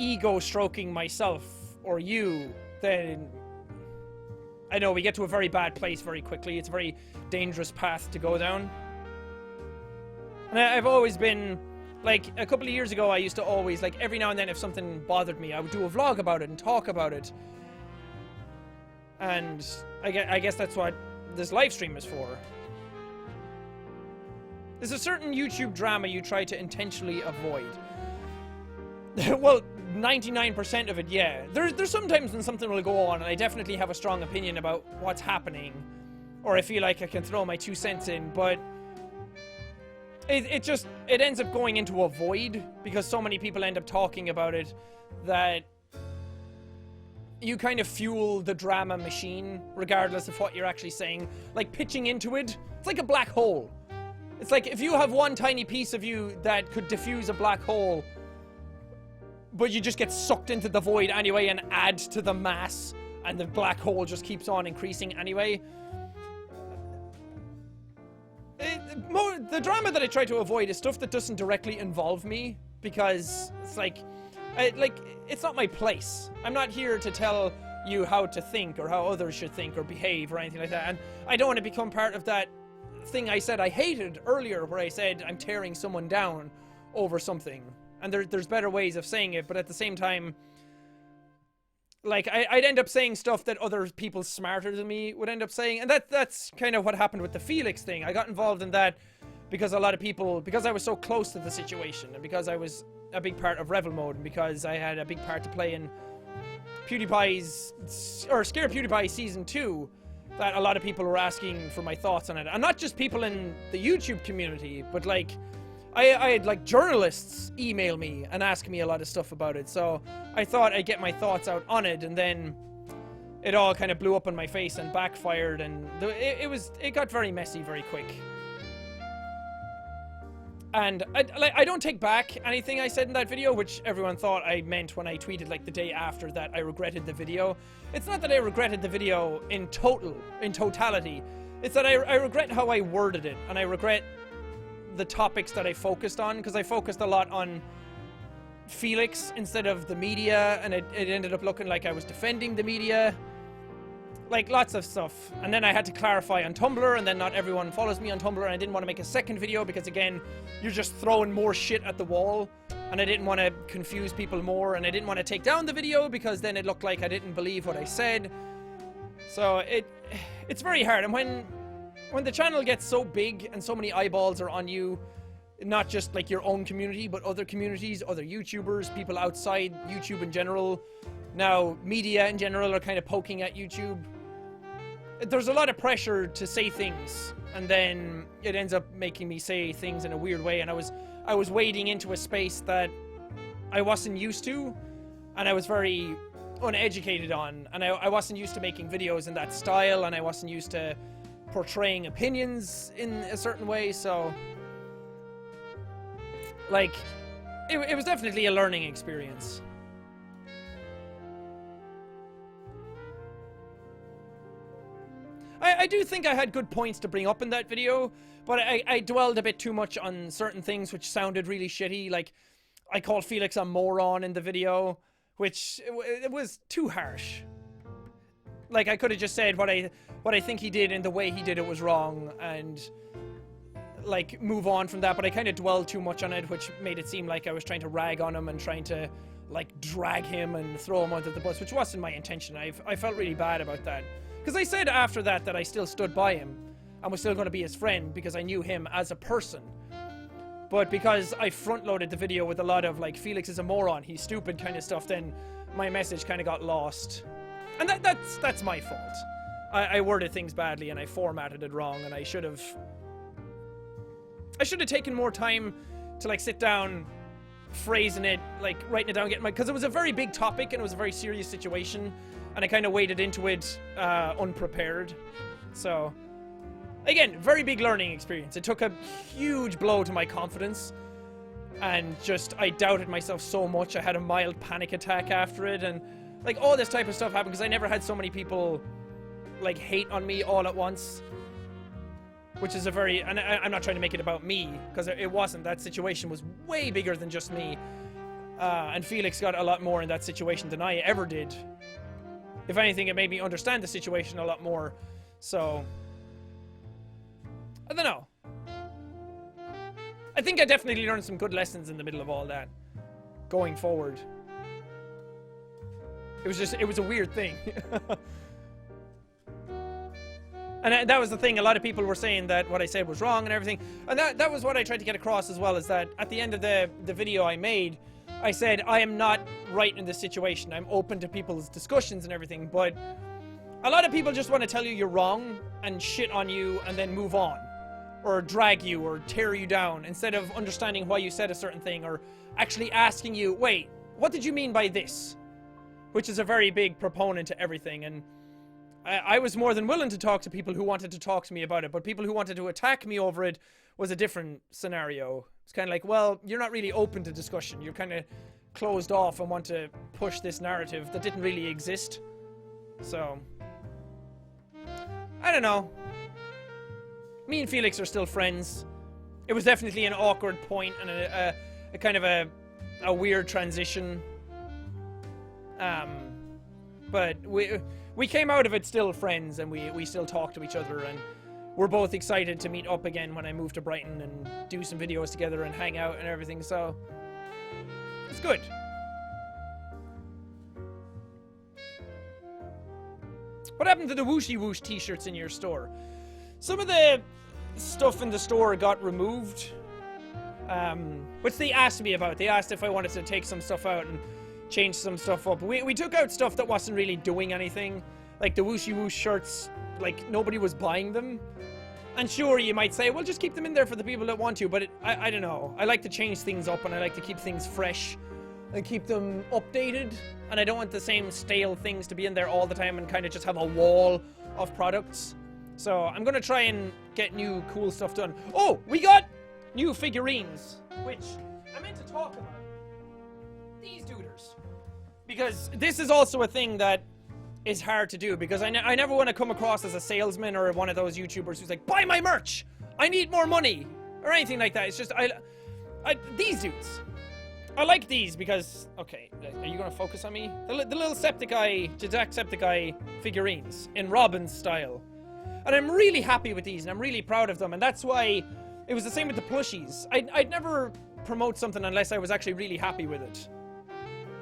ego stroking myself or you, then I know we get to a very bad place very quickly. It's a very dangerous path to go down. And I've always been... Like, a couple of years ago, I used to always, like, every now and then if something bothered me, I would do a vlog about it and talk about it. And I guess that's what this live stream is for. There's a certain YouTube drama you try to intentionally avoid. Well, 99% of it, yeah. There's sometimes when something will go on and I definitely have a strong opinion about what's happening. Or I feel like I can throw my 2 cents in, but... It ends up going into a void because so many people end up talking about it that you kind of fuel the drama machine regardless of what you're actually saying. Like, pitching into it, it's like a black hole. It's like if you have one tiny piece of you that could diffuse a black hole, but you just get sucked into the void anyway and add to the mass, and the black hole just keeps on increasing anyway. The drama that I try to avoid is stuff that doesn't directly involve me, because it's like, it's not my place. I'm not here to tell you how to think or how others should think or behave or anything like that, and I don't want to become part of that thing I said I hated earlier where I said I'm tearing someone down over something. and there's better ways of saying it, but at the same time, like, I'd end up saying stuff that other people smarter than me would end up saying, and that's kind of what happened with the Felix thing. I got involved in that because a lot of people, because I was so close to the situation, and because I was a big part of Revel Mode, and because I had a big part to play in Scare PewDiePie Season 2, that a lot of people were asking for my thoughts on it. And not just people in the YouTube community, but like, I had like journalists email me and ask me a lot of stuff about it, so I thought I'd get my thoughts out on it, and then it all kind of blew up in my face and backfired, and it got very messy very quick. And I don't take back anything I said in that video, which everyone thought I meant when I tweeted like the day after that I regretted the video. It's not that I regretted the video in totality. It's that I regret how I worded it, and I regret the topics that I focused on, because I focused a lot on Felix instead of the media, and it ended up looking like I was defending the media. Like, lots of stuff. And then I had to clarify on Tumblr, and then not everyone follows me on Tumblr, and I didn't want to make a second video because, again, you're just throwing more shit at the wall, and I didn't want to confuse people more, and I didn't want to take down the video because then it looked like I didn't believe what I said. So it's very hard, and when the channel gets so big and so many eyeballs are on you, not just like your own community, but other communities, other YouTubers, people outside YouTube in general, now media in general are kind of poking at YouTube. There's a lot of pressure to say things, and then it ends up making me say things in a weird way, and I was wading into a space that I wasn't used to, and I was very uneducated on, and I wasn't used to making videos in that style, and I wasn't used to portraying opinions in a certain way, so like it was definitely a learning experience. I do think I had good points to bring up in that video, but I dwelled a bit too much on certain things which sounded really shitty. Like, I called Felix a moron in the video, which it was too harsh. Like, I could have just said what I think he did and the way he did it was wrong, and like move on from that, but I kind of dwelled too much on it, which made it seem like I was trying to rag on him and trying to like drag him and throw him under the bus, which wasn't my intention. I felt really bad about that, because I said after that I still stood by him and was still going to be his friend because I knew him as a person. But because I front-loaded the video with a lot of like, Felix is a moron, he's stupid kind of stuff, then my message kind of got lost. And that's my fault. I worded things badly and I formatted it wrong, and I should have taken more time to like sit down, phrasing it, like writing it down, because it was a very big topic and it was a very serious situation, and I kind of waded into it unprepared. So again, very big learning experience. It took a huge blow to my confidence, and just I doubted myself so much. I had a mild panic attack after it, and like all this type of stuff happened because I never had so many people like hate on me all at once, which is a very, and I'm not trying to make it about me, because it wasn't. That situation was way bigger than just me, and Felix got a lot more in that situation than I ever did. If anything, it made me understand the situation a lot more. So I don't know. I think I definitely learned some good lessons in the middle of all that going forward. It was a weird thing. And that was the thing. A lot of people were saying that what I said was wrong and everything. And that was what I tried to get across as well, is that at the end of the video I made, I said, I am not right in this situation. I'm open to people's discussions and everything, but a lot of people just want to tell you you're wrong and shit on you and then move on, or drag you or tear you down, instead of understanding why you said a certain thing, or actually asking you, wait, what did you mean by this? Which is a very big proponent to everything. And I was more than willing to talk to people who wanted to talk to me about it, but people who wanted to attack me over it was a different scenario. It's kind of like, well, you're not really open to discussion. You're kind of closed off and want to push this narrative that didn't really exist. So I don't know. Me and Felix are still friends. It was definitely an awkward point and a kind of a weird transition. But we came out of it still friends, and we still talk to each other, and we're both excited to meet up again when I move to Brighton and do some videos together and hang out and everything. So It's good. What happened to the Wooshy Woosh t-shirts in your store? Some of the stuff in the store got removed, which they asked me about. They asked if I wanted to take some stuff out and change some stuff up. We took out stuff that wasn't really doing anything. Like the Wooshy Woosh shirts, like nobody was buying them. And sure, you might say, well, just keep them in there for the people that want to, but I don't know. I like to change things up and I like to keep things fresh and keep them updated. And I don't want the same stale things to be in there all the time and kind of just have a wall of products. So I'm going to try and get new cool stuff done. Oh, we got new figurines, which I meant to talk about. These duders. Because this is also a thing that is hard to do, because I never want to come across as a salesman or one of those YouTubers who's like, buy my merch! I need more money! Or anything like that. It's just, these dudes. I like these because, okay, are you going to focus on me? The little jacksepticeye figurines in Robin's style. And I'm really happy with these and I'm really proud of them, and that's why it was the same with the plushies. I'd never promote something unless I was actually really happy with it.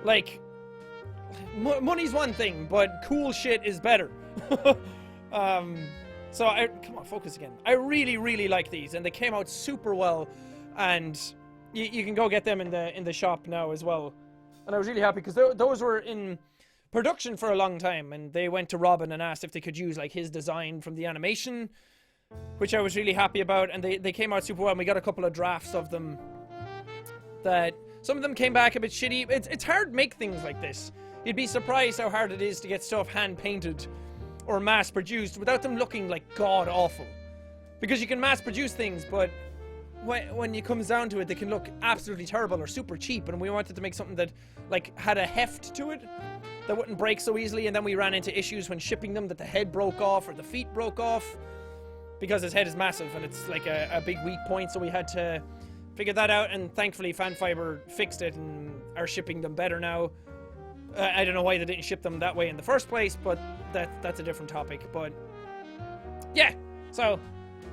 Like, money's one thing, but cool shit is better. So come on, focus again. I really, really like these, and they came out super well, and you can go get them in the shop now as well. And I was really happy because those were in production for a long time, and they went to Robin and asked if they could use like his design from the animation, which I was really happy about, and they came out super well, and we got a couple of drafts of them that some of them came back a bit shitty. It's hard to make things like this. You'd be surprised how hard it is to get stuff hand-painted or mass-produced without them looking like god-awful. Because you can mass-produce things, but when it comes down to it, they can look absolutely terrible or super cheap, and we wanted to make something that like had a heft to it that wouldn't break so easily, and then we ran into issues when shipping them that the head broke off or the feet broke off because his head is massive and it's like a big weak point, so we had to figure that out, and thankfully Fanfiber fixed it and are shipping them better now. I don't know why they didn't ship them that way in the first place, but that's a different topic. But yeah, so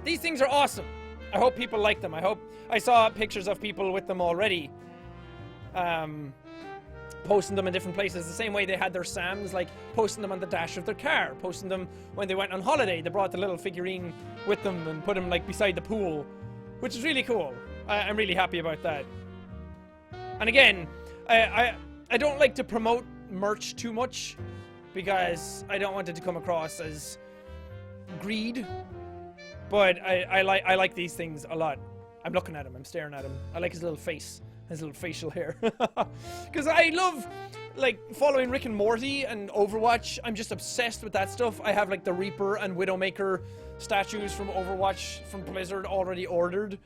these things are awesome. I hope people like them. I saw pictures of people with them already, posting them in different places, the same way they had their Sams, like posting them on the dash of their car, posting them when they went on holiday. They brought the little figurine with them and put him like beside the pool, which is really cool. I'm really happy about that. And again, I don't like to promote merch too much because I don't want it to come across as greed. But I like these things a lot. I'm looking at him. I'm staring at him. I like his little face, his little facial hair. Because I love like following Rick and Morty and Overwatch. I'm just obsessed with that stuff. I have like the Reaper and Widowmaker statues from Overwatch from Blizzard already ordered.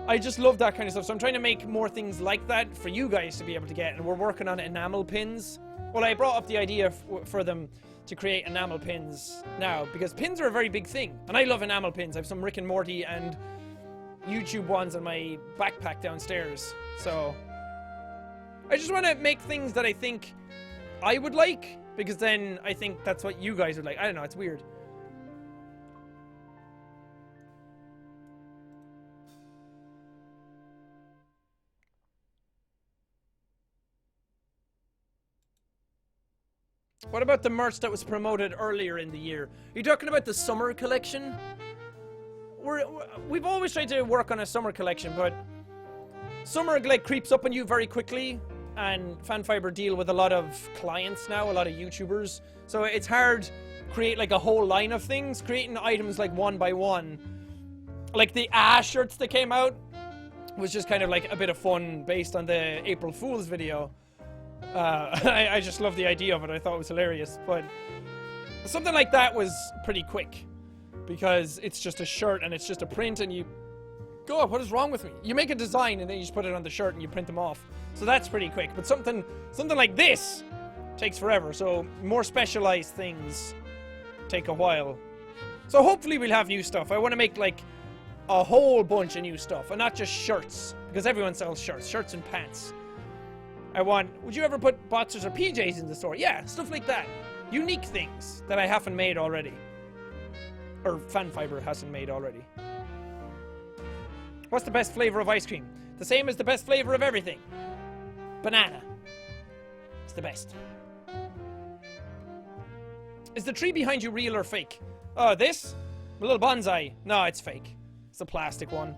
I just love that kind of stuff. So I'm trying to make more things like that for you guys to be able to get. And we're working on enamel pins. Well, I brought up the idea for them to create enamel pins now, because pins are a very big thing. And I love enamel pins. I have some Rick and Morty and YouTube ones in my backpack downstairs. So I just want to make things that I think I would like, because then I think that's what you guys would like. I don't know, it's weird. What about the merch that was promoted earlier in the year? Are you talking about the summer collection? We've always tried to work on a summer collection, but summer like creeps up on you very quickly, and Fanfiber deal with a lot of clients now, a lot of YouTubers. So it's hard to create like a whole line of things. Creating items like one by one, like the shirts that came out, was just kind of like a bit of fun based on the April Fool's video. I just love the idea of it. I thought it was hilarious, but something like that was pretty quick because it's just a shirt and it's just a print, and you God, what is wrong with me? You make a design and then you just put it on the shirt and you print them off. So that's pretty quick, but something like this takes forever. So more specialized things take a while. So hopefully we'll have new stuff. I want to make like a whole bunch of new stuff and not just shirts, because everyone sells shirts and pants. Would you ever put boxers or PJs in the store? Yeah, stuff like that. Unique things that I haven't made already. Or Fanfiber hasn't made already. What's the best flavor of ice cream? The same as the best flavor of everything. Banana. It's the best. Is the tree behind you real or fake? Oh, this? A little bonsai. No, it's fake. It's a plastic one.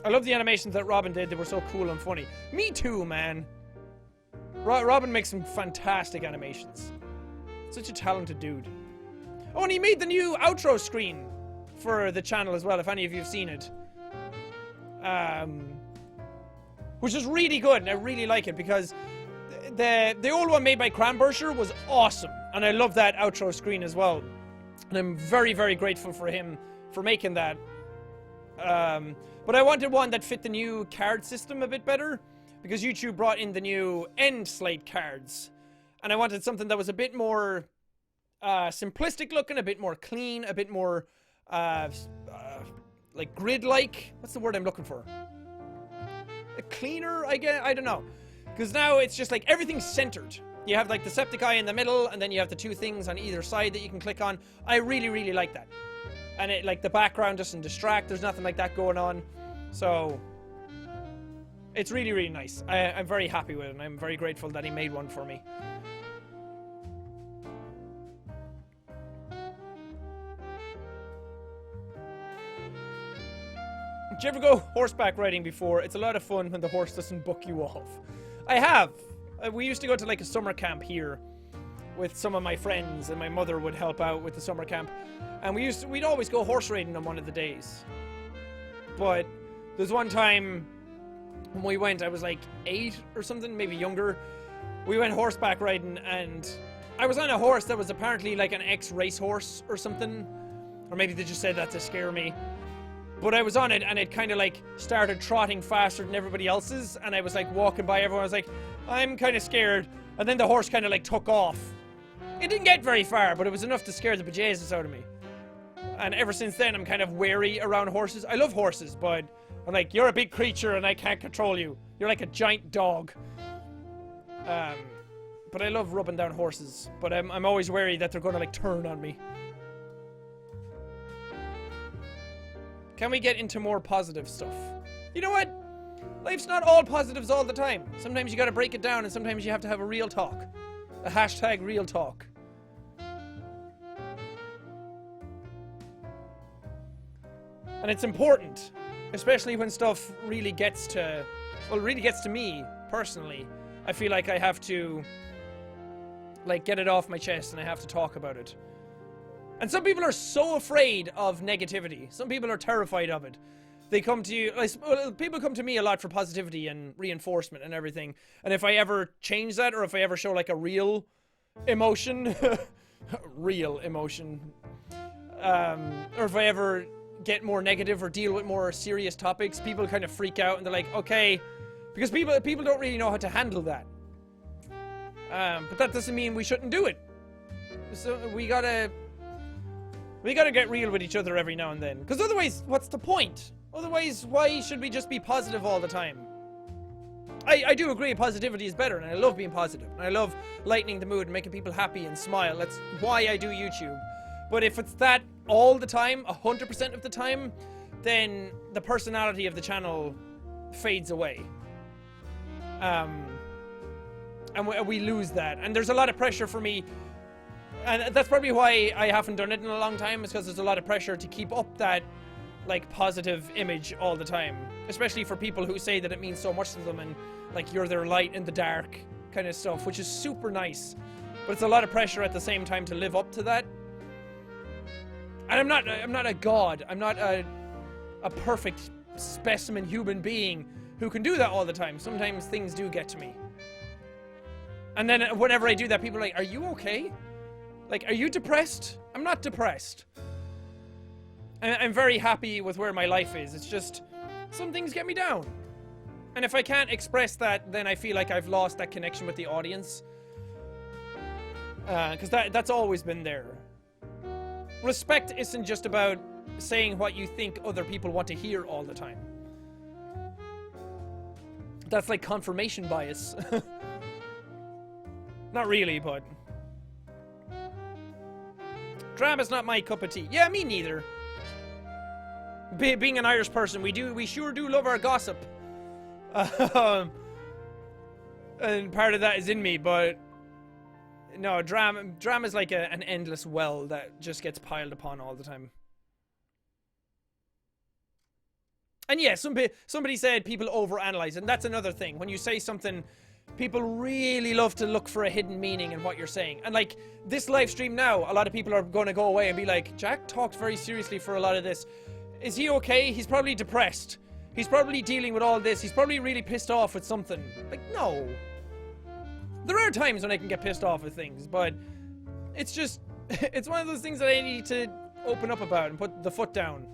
I love the animations that Robin did. They were so cool and funny. Me too, man. Robin makes some fantastic animations. Such a talented dude. Oh, and he made the new outro screen for the channel as well, if any of you have seen it. Which is really good, and I really like it because the old one made by Cranbursher was awesome, and I love that outro screen as well. And I'm very, very grateful for him for making that. But I wanted one that fit the new card system a bit better, because YouTube brought in the new end slate cards, and I wanted something that was a bit more simplistic looking, a bit more clean, a bit more like grid-like. What's the word I'm looking for? A cleaner, I guess? I don't know. Because now it's just like everything's centered. You have like the Septiceye in the middle, and then you have the two things on either side that you can click on. I really, really like that. And it, like, the background doesn't distract. There's nothing like that going on. So it's really, really nice. I'm very happy with it, and I'm very grateful that he made one for me. Did you ever go horseback riding before? It's a lot of fun when the horse doesn't buck you off. I have. We used to go to like a summer camp here with some of my friends, and my mother would help out with the summer camp. And we'd always go horse riding on one of the days. But there's one time when we went, I was like 8 or something, maybe younger. We went horseback riding, and I was on a horse that was apparently like an ex-racehorse or something. Or maybe they just said that to scare me. But I was on it, and it kind of like started trotting faster than everybody else's, and I was like walking by everyone. I was like, I'm kind of scared. And then the horse kind of like took off. It didn't get very far, but it was enough to scare the bejesus out of me. And ever since then, I'm kind of wary around horses. I love horses, but I'm like, you're a big creature and I can't control you. You're like a giant dog. But I love rubbing down horses. But I'm always wary that they're going to like turn on me. Can we get into more positive stuff? You know what? Life's not all positives all the time. Sometimes you gotta break it down, and sometimes you have to have a real talk. A hashtag real talk. And it's important, especially when stuff really gets to, well, really gets to me, personally. I feel like I have to, like, get it off my chest, and I have to talk about it. And some people are so afraid of negativity. Some people are terrified of it. They come to you, people come to me a lot for positivity and reinforcement and everything. And if I ever change that, or if I ever show like a real emotion, real emotion, or if I ever get more negative or deal with more serious topics, people kind of freak out and they're like, okay, because people don't really know how to handle that. But that doesn't mean we shouldn't do it. So we gotta get real with each other every now and then. Because otherwise, what's the point? Otherwise, why should we just be positive all the time? I do agree positivity is better, and I love being positive. And I love lightening the mood and making people happy and smile. That's why I do YouTube. But if it's that all the time, 100% of the time, then the personality of the channel fades away. And we lose that. And there's a lot of pressure for me. And that's probably why I haven't done it in a long time, is because there's a lot of pressure to keep up that, like, positive image all the time. Especially for people who say that it means so much to them and, like, you're their light in the dark kind of stuff, which is super nice. But it's a lot of pressure at the same time to live up to that. And I'm not a god. I'm not a perfect specimen human being who can do that all the time. Sometimes things do get to me. And then whenever I do that, people are like, are you okay? Like, are you depressed? I'm not depressed. And I'm very happy with where my life is. It's just, some things get me down. And if I can't express that, then I feel like I've lost that connection with the audience. Because that's always been there. Respect isn't just about saying what you think other people want to hear all the time. That's like confirmation bias. Not really, but... Drama's not my cup of tea. Yeah, me neither. being an Irish person, we sure do love our gossip. And part of that is in me, but no, drama's like an endless well that just gets piled upon all the time. And yeah, somebody said people overanalyze, and that's another thing. When you say something, people really love to look for a hidden meaning in what you're saying. And like this live stream now, a lot of people are going to go away and be like, Jack talked very seriously for a lot of this. Is he okay? He's probably depressed. He's probably dealing with all this. He's probably really pissed off with something. Like, no. There are times when I can get pissed off with things, but it's just, it's one of those things that I need to open up about and put the foot down.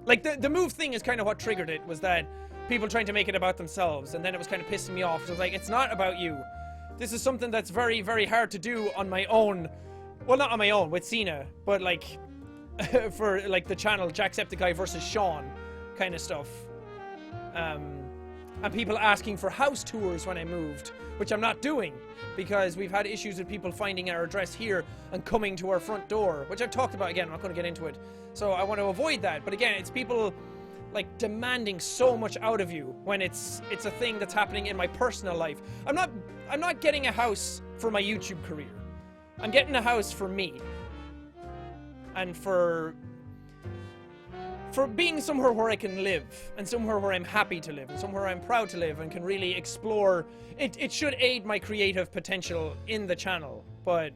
Like, the move thing is kind of what triggered it, was that people trying to make it about themselves, and then it was kind of pissing me off. So I was like, it's not about you. This is something that's very, very hard to do on my own. Well, not on my own, with Cena, but like, for like the channel Jacksepticeye versus Sean kind of stuff. And people asking for house tours when I moved, which I'm not doing, because we've had issues with people finding our address here and coming to our front door, which I've talked about again. I'm not going to get into it. So I want to avoid that. But again, it's people like demanding so much out of you when it's a thing that's happening in my personal life. I'm not getting a house for my YouTube career. I'm getting a house for me. And for being somewhere where I can live, and somewhere where I'm happy to live, and somewhere I'm proud to live, and can really explore. It should aid my creative potential in the channel, but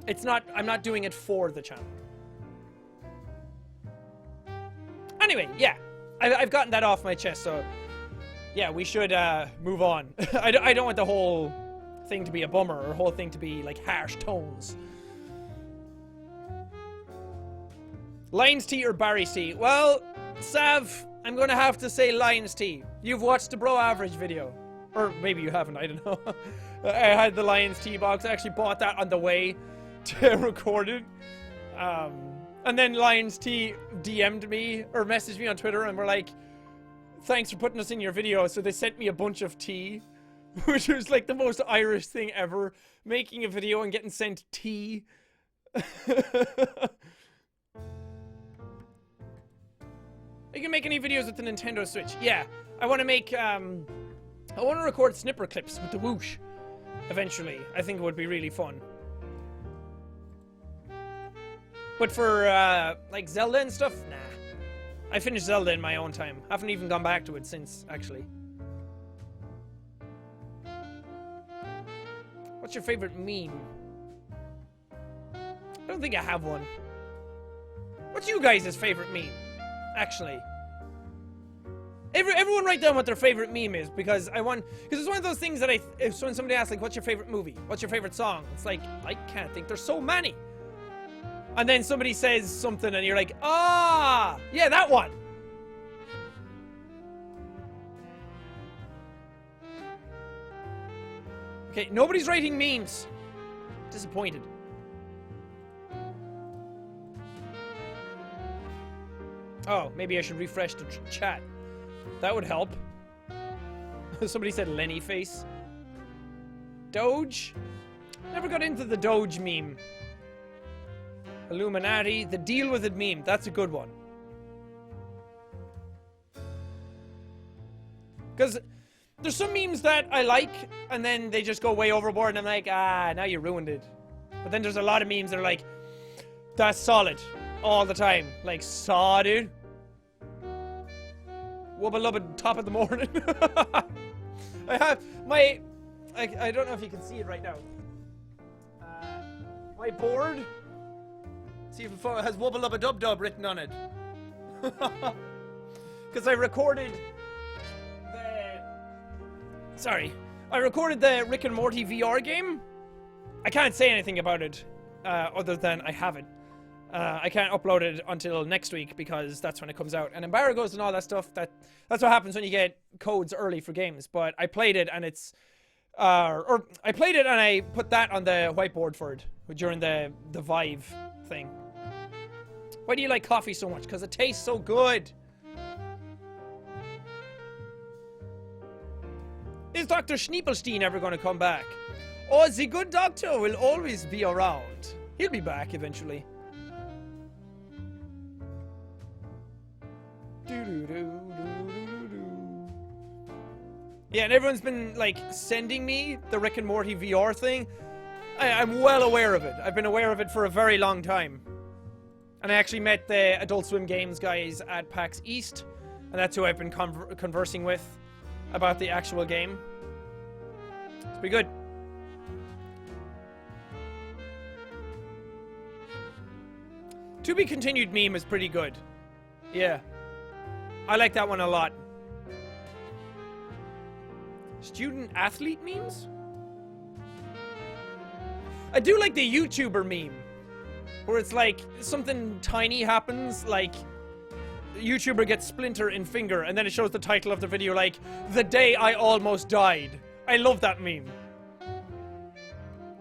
it's not. I'm not doing it for the channel. Anyway, yeah, I've gotten that off my chest, so yeah, we should move on. I don't want the whole thing to be a bummer, or the whole thing to be like harsh tones. Lion's Tea or Barry's Tea? Well, Sav, I'm gonna have to say Lion's Tea. You've watched the Bro Average video. Or maybe you haven't, I don't know. I had the Lion's Tea box. I actually bought that on the way to record it. And then Lion's Tea DM'd me, or messaged me on Twitter, and were like, thanks for putting us in your video. So they sent me a bunch of tea, which was like the most Irish thing ever. Making a video and getting sent tea. You can make any videos with the Nintendo Switch. Yeah, I want to make, I want to record snipper clips with the whoosh, eventually. I think it would be really fun. But for, like, Zelda and stuff? Nah. I finished Zelda in my own time. Haven't even gone back to it since, actually. What's your favorite meme? I don't think I have one. What's you guys' favorite meme? Actually, everyone write down what their favorite meme is, because because it's one of those things that if when somebody asks like, what's your favorite movie? What's your favorite song? It's like, I can't think, there's so many. And then somebody says something and you're like, ah, yeah, that one. Okay, nobody's writing memes. Disappointed. Oh, maybe I should refresh the chat. That would help. Somebody said Lenny face. Doge? Never got into the Doge meme. Illuminati. The deal with it meme. That's a good one. Because there's some memes that I like, and then they just go way overboard, and I'm like, ah, now you ruined it. But then there's a lot of memes that are like, that's solid. All the time. Like, saw, dude. Wubba lubba top of the morning. I have my... I don't know if you can see it right now. My board. See if it has Wubba lubba dub dub written on it. Because I recorded the... Sorry. I recorded the Rick and Morty VR game. I can't say anything about it. Other than I have it. I can't upload it until next week because that's when it comes out. And embargoes and all that stuff, that's what happens when you get codes early for games. But I played it and it's... or I played it and I put that on the whiteboard for it during the Vive thing. Why do you like coffee so much? Because it tastes so good. Is Dr. Schniepelstein ever going to come back? Oh, the good doctor will always be around. He'll be back eventually. Yeah, and everyone's been, like, sending me the Rick and Morty VR thing. I'm well aware of it. I've been aware of it for a very long time. And I actually met the Adult Swim Games guys at PAX East. And that's who I've been conversing with about the actual game. It's pretty good. To Be Continued meme is pretty good. Yeah. I like that one a lot. Student athlete memes? I do like the YouTuber meme. Where it's like, something tiny happens, like YouTuber gets splinter in finger, and then it shows the title of the video like, The Day I Almost Died. I love that meme.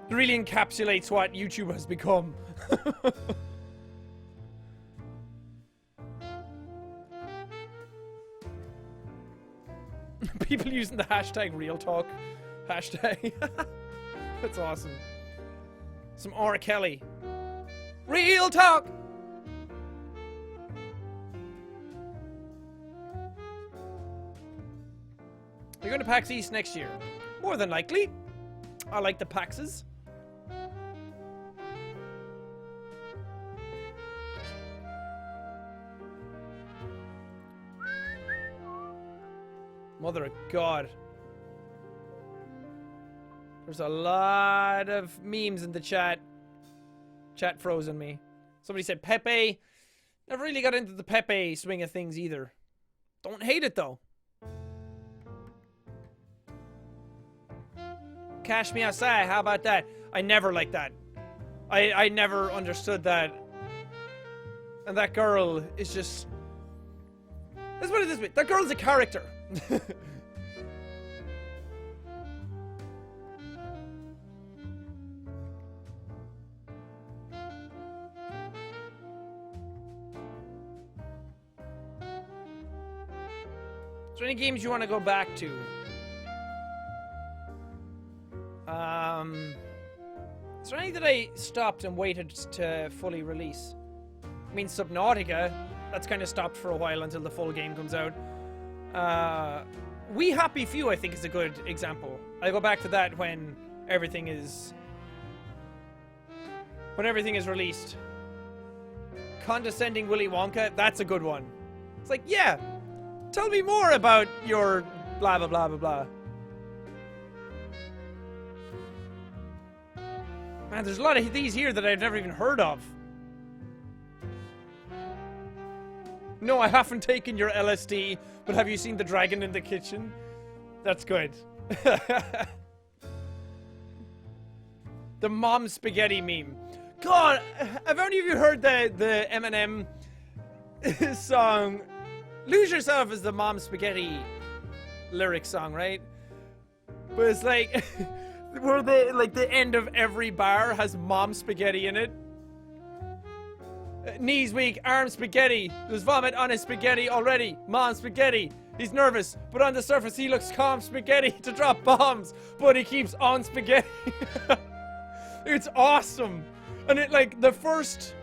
It really encapsulates what YouTube has become. People using the hashtag real talk. Hashtag. That's awesome. Some R. Kelly. Real talk! You're going to PAX East next year. More than likely. I like the PAXs. Mother of God. There's a lot of memes in the chat. Chat frozen me. Somebody said Pepe. Never really got into the Pepe swing of things either. Don't hate it though. Cash Me Outside, how about that? I never liked that. I never understood that. And that girl is just... Let's put it this way. That girl's a character. Is there any games you want to go back to? Is there any that I stopped and waited to fully release? I mean, Subnautica, that's kind of stopped for a while until the full game comes out. We Happy Few, I think, is a good example. I go back to that when everything is released. Condescending Willy Wonka, that's a good one. It's like, yeah, tell me more about your blah blah blah blah blah. Man, there's a lot of these here that I've never even heard of. No, I haven't taken your LSD, but have you seen the dragon in the kitchen? That's good. The mom spaghetti meme. God, have any of you heard the Eminem song? Lose Yourself is the mom spaghetti lyric song, right? But it's like, where the end of every bar has mom spaghetti in it. Knees weak, arms spaghetti. There's vomit on his spaghetti already. Mom spaghetti. He's nervous, but on the surface he looks calm. Spaghetti to drop bombs, but he keeps on spaghetti. It's awesome. And it, like, the first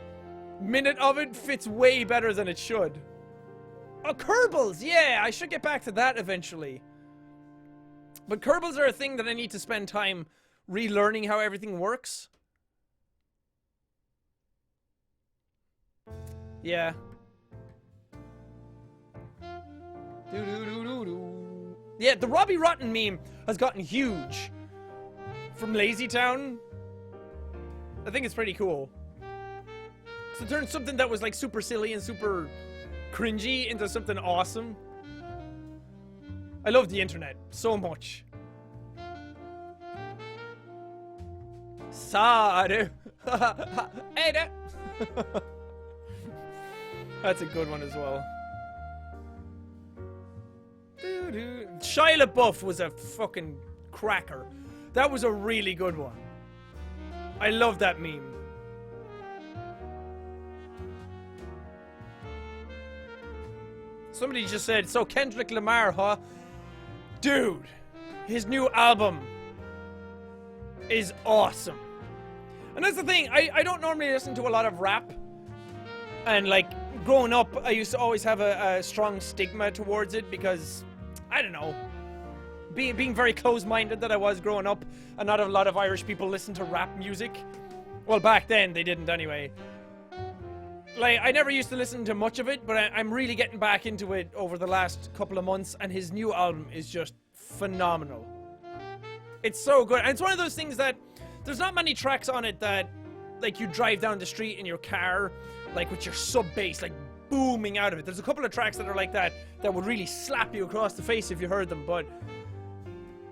minute of it fits way better than it should. Oh, Kerbals! Yeah, I should get back to that eventually. But Kerbals are a thing that I need to spend time relearning how everything works. Yeah. Yeah, the Robbie Rotten meme has gotten huge. From Lazy Town. I think it's pretty cool. So it turned something that was like super silly and super cringy into something awesome. I love the internet so much. Sorry. Hey there. That's a good one as well. Shia LaBeouf was a fucking cracker. That was a really good one. I love that meme. Somebody just said, so Kendrick Lamar, huh? Dude, his new album is awesome. And that's the thing, I don't normally listen to a lot of rap. And like, growing up, I used to always have a strong stigma towards it because, I don't know. being very close-minded that I was growing up, and not a lot of Irish people listen to rap music. Well, back then they didn't anyway. Like, I never used to listen to much of it, but I'm really getting back into it over the last couple of months, and his new album is just phenomenal. It's so good, and it's one of those things that there's not many tracks on it that, like, you drive down the street in your car, like, with your sub-bass, like, booming out of it. There's a couple of tracks that are like that would really slap you across the face if you heard them, but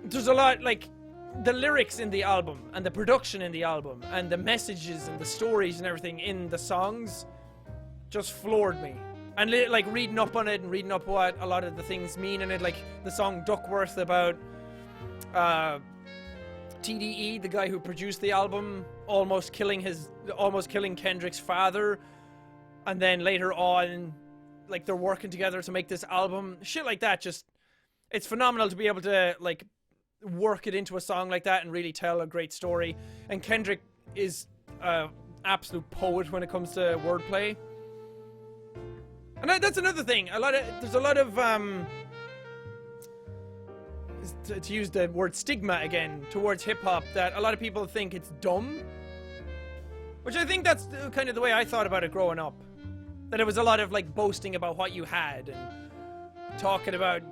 there's a lot, like, the lyrics in the album, and the production in the album, and the messages and the stories and everything in the songs just floored me. And, like, reading up on it and reading up what a lot of the things mean in it, like the song Duckworth about TDE, the guy who produced the album, almost killing Kendrick's father, and then later on, like, they're working together to make this album. Shit like that, just, it's phenomenal to be able to, like, work it into a song like that and really tell a great story. And Kendrick is an absolute poet when it comes to wordplay. And that's another thing. There's a lot of to use the word stigma again towards hip-hop, that a lot of people think it's dumb, which I think that's kind of the way I thought about it growing up, that it was a lot of, like, boasting about what you had and talking about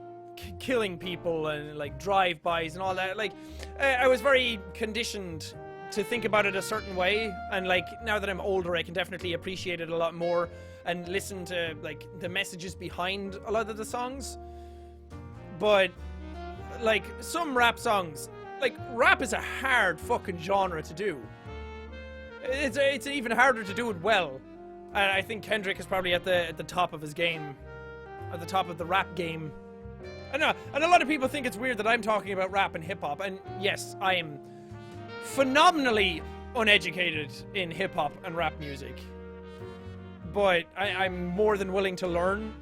killing people and, like, drive-bys and all that. Like, I was very conditioned to think about it a certain way, and, like, now that I'm older I can definitely appreciate it a lot more and listen to, like, the messages behind a lot of the songs. But, like, some rap songs, like, rap is a hard fucking genre to do. It's even harder to do it well, and I think Kendrick is probably at the top of his game, at the top of the rap game. I know, and a lot of people think it's weird that I'm talking about rap and hip-hop, and yes, I am phenomenally uneducated in hip-hop and rap music, but I'm more than willing to learn.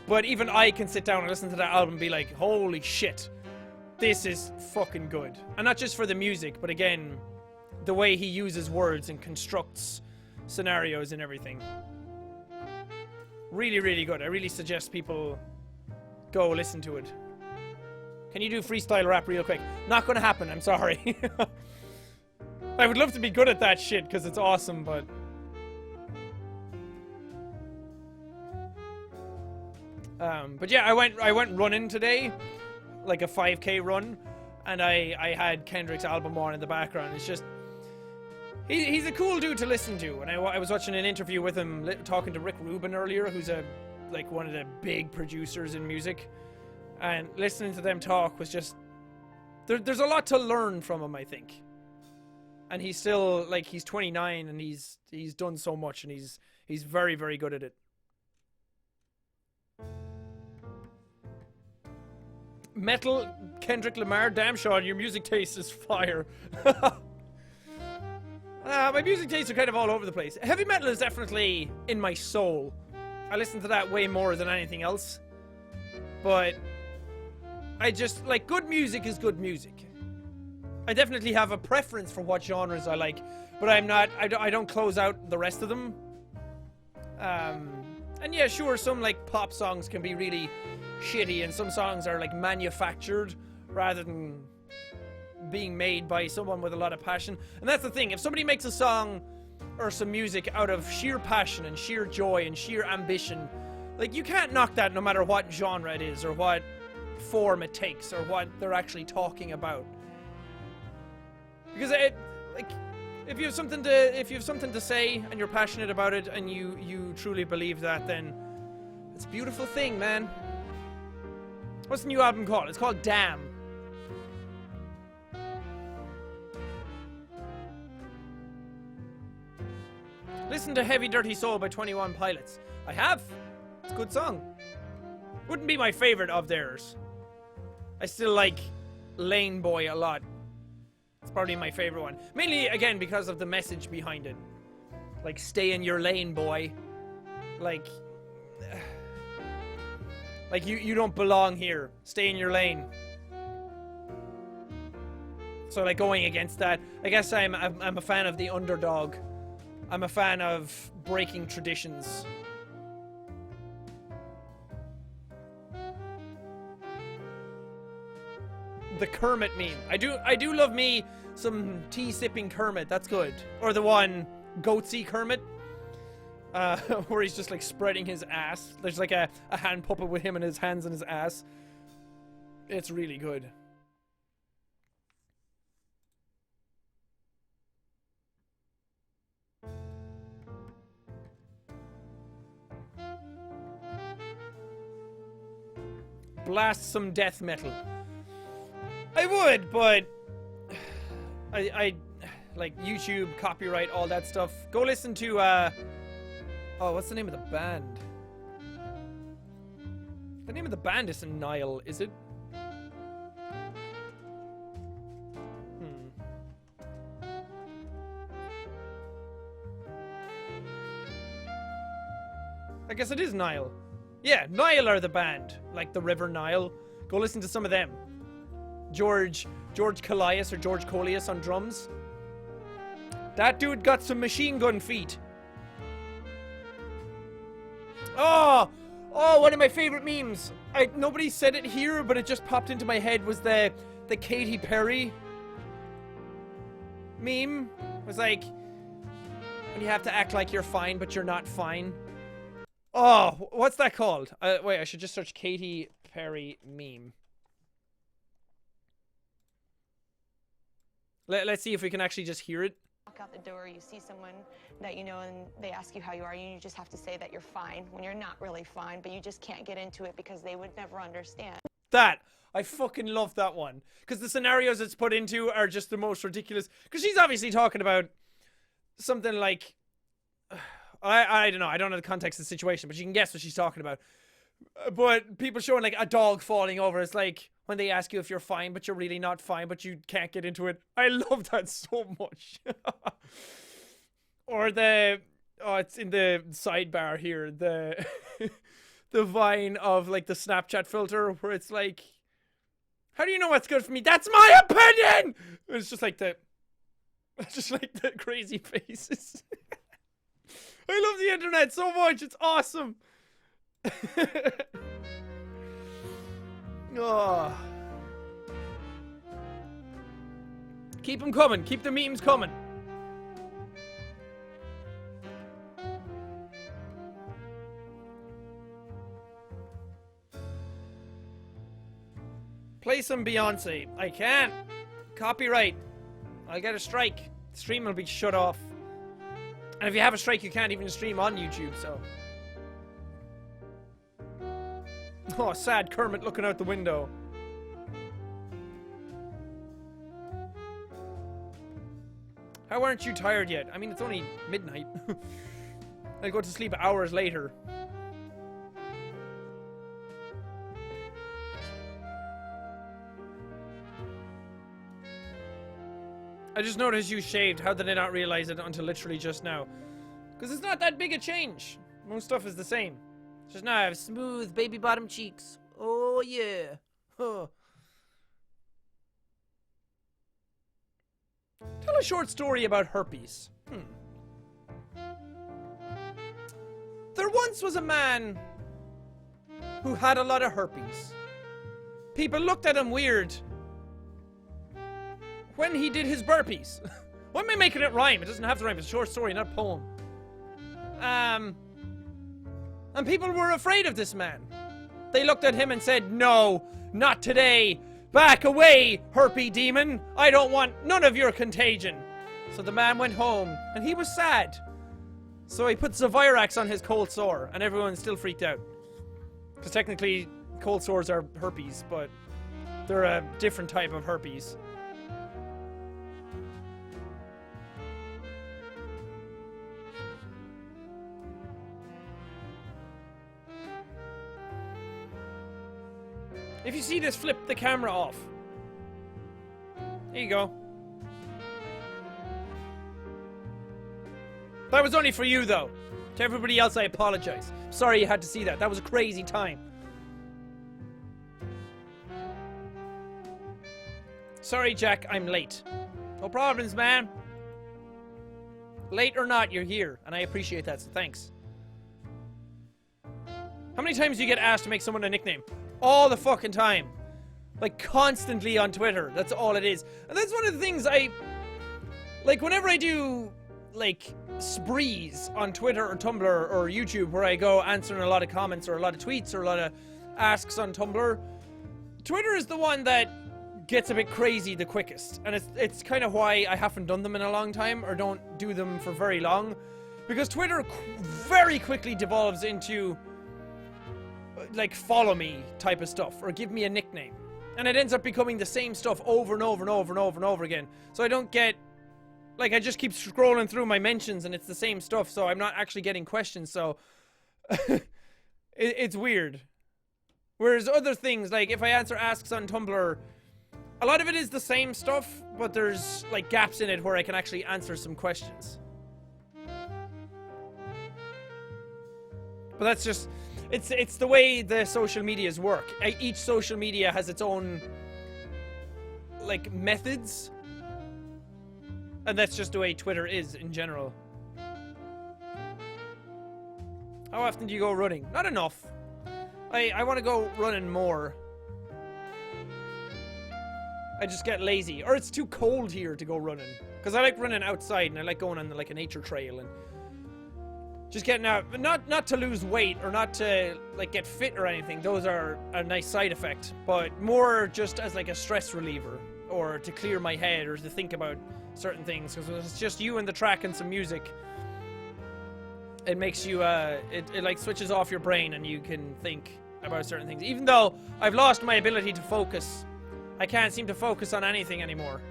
But even I can sit down and listen to that album and be like, holy shit, this is fucking good. And not just for the music, but again, the way he uses words and constructs scenarios and everything. Really, really good. I really suggest people go listen to it. Can you do freestyle rap real quick? Not gonna happen, I'm sorry. I would love to be good at that shit, because it's awesome, but... But yeah, I went running today, like a 5K run, and I had Kendrick's album on in the background. It's just... He's a cool dude to listen to, and I was watching an interview with him talking to Rick Rubin earlier, who's like one of the big producers in music, and listening to them talk was just... There's a lot to learn from him, I think. And he's still, like, he's 29, and he's done so much, and he's very, very good at it. Metal, Kendrick Lamar, damn Sean, your music taste is fire. My music tastes are kind of all over the place. Heavy metal is definitely in my soul. I listen to that way more than anything else. But I just, like, good music is good music. I definitely have a preference for what genres I like, but I don't close out the rest of them. And yeah, sure, some, like, pop songs can be really shitty, and some songs are, like, manufactured rather than being made by someone with a lot of passion. And that's the thing, if somebody makes a song or some music out of sheer passion and sheer joy and sheer ambition, like, you can't knock that no matter what genre it is or what form it takes or what they're actually talking about. Because if you have something to say and you're passionate about it and you truly believe that, then it's a beautiful thing, man. What's the new album called? It's called Damn. Listen to Heavy Dirty Soul by 21 Pilots. I have. It's a good song. Wouldn't be my favorite of theirs. I still like Lane Boy a lot. It's probably my favorite one. Mainly, again, because of the message behind it. Like, stay in your lane, boy. Like you don't belong here. Stay in your lane. So, like, going against that, I guess I'm a fan of the underdog. I'm a fan of breaking traditions. the Kermit meme. I do love me some tea sipping Kermit. That's good. Or the one goatsy Kermit, where he's just like spreading his ass. There's like a hand puppet with him and his hands and his ass. It's really good. Blast some death metal. I would, but I like YouTube, copyright, all that stuff. Go listen to oh, what's the name of the band? The name of the band isn't Nile, is it? I guess it is Nile. Yeah, Nile are the band. Like the River Nile. Go listen to some of them. George Colias or George Colias on drums. That dude got some machine gun feet. Oh, one of my favorite memes. Nobody said it here, but it just popped into my head, was the Katy Perry meme. It was like, when you have to act like you're fine, but you're not fine. Oh, what's that called? Wait, I should just search Katy Perry meme. Let's see if we can actually just hear it. Walk out the door, you see someone that you know, and they ask you how you are, and you just have to say that you're fine when you're not really fine, but you just can't get into it because they would never understand. I fucking love that one. Because the scenarios it's put into are just the most ridiculous. Because she's obviously talking about something like... I don't know. I don't know the context of the situation, but you can guess what she's talking about. But people showing like a dog falling over. It's like when they ask you if you're fine, but you're really not fine, but you can't get into it. I love that so much. Or it's in the sidebar here. The Vine of like the Snapchat filter where it's like, how do you know what's good for me? That's my opinion. It's just like the crazy faces. I love the internet so much. It's awesome. Oh. Keep them coming. Keep the memes coming. Play some Beyonce. I can't. Copyright. I'll get a strike. The stream will be shut off. And if you have a strike, you can't even stream on YouTube, so... Oh, sad Kermit looking out the window. How aren't you tired yet? I mean, it's only midnight. I'll go to sleep hours later. I just noticed you shaved. How did I not realize it until literally just now? Because it's not that big a change. Most stuff is the same. Just now I have smooth baby bottom cheeks. Oh yeah. Huh. Tell a short story about herpes. There once was a man who had a lot of herpes. People looked at him weird when he did his burpees. Why am I making it rhyme? It doesn't have to rhyme. It's a short story, not a poem. And people were afraid of this man. They looked at him and said, "No, not today. Back away, herpy demon. I don't want none of your contagion." So the man went home, and he was sad. So he put Zavirax on his cold sore, and everyone still freaked out. Because technically, cold sores are herpes, but they're a different type of herpes. If you see this, flip the camera off. There you go. That was only for you, though. To everybody else, I apologize. Sorry you had to see that. That was a crazy time. Sorry, Jack, I'm late. No problems, man. Late or not, you're here, and I appreciate that, so thanks. How many times do you get asked to make someone a nickname? All the fucking time. Like, constantly on Twitter. That's all it is. And that's one of the things like, whenever I do, like, sprees on Twitter or Tumblr or YouTube where I go answering a lot of comments or a lot of tweets or a lot of asks on Tumblr, Twitter is the one that gets a bit crazy the quickest. And it's kind of why I haven't done them in a long time or don't do them for very long. Because Twitter very quickly devolves into, like, follow me type of stuff or give me a nickname. And it ends up becoming the same stuff over and over and over and over and over again. So I don't get... Like, I just keep scrolling through my mentions and it's the same stuff, so I'm not actually getting questions, so... it's weird. Whereas other things, like, if I answer asks on Tumblr, a lot of it is the same stuff, but there's, like, gaps in it where I can actually answer some questions. But that's just... It's the way the social medias work. Each social media has its own, like, methods. And that's just the way Twitter is in general. How often do you go running? Not enough. I want to go running more. I just get lazy. Or it's too cold here to go running. Because I like running outside and I like going on, like, a nature trail and just getting out. Not to lose weight or not to, like, get fit or anything. Those are a nice side effect. But more just as, like, a stress reliever. Or to clear my head or to think about certain things. Because when it's just you and the track and some music, it makes you, it like switches off your brain and you can think about certain things. Even though I've lost my ability to focus. I can't seem to focus on anything anymore.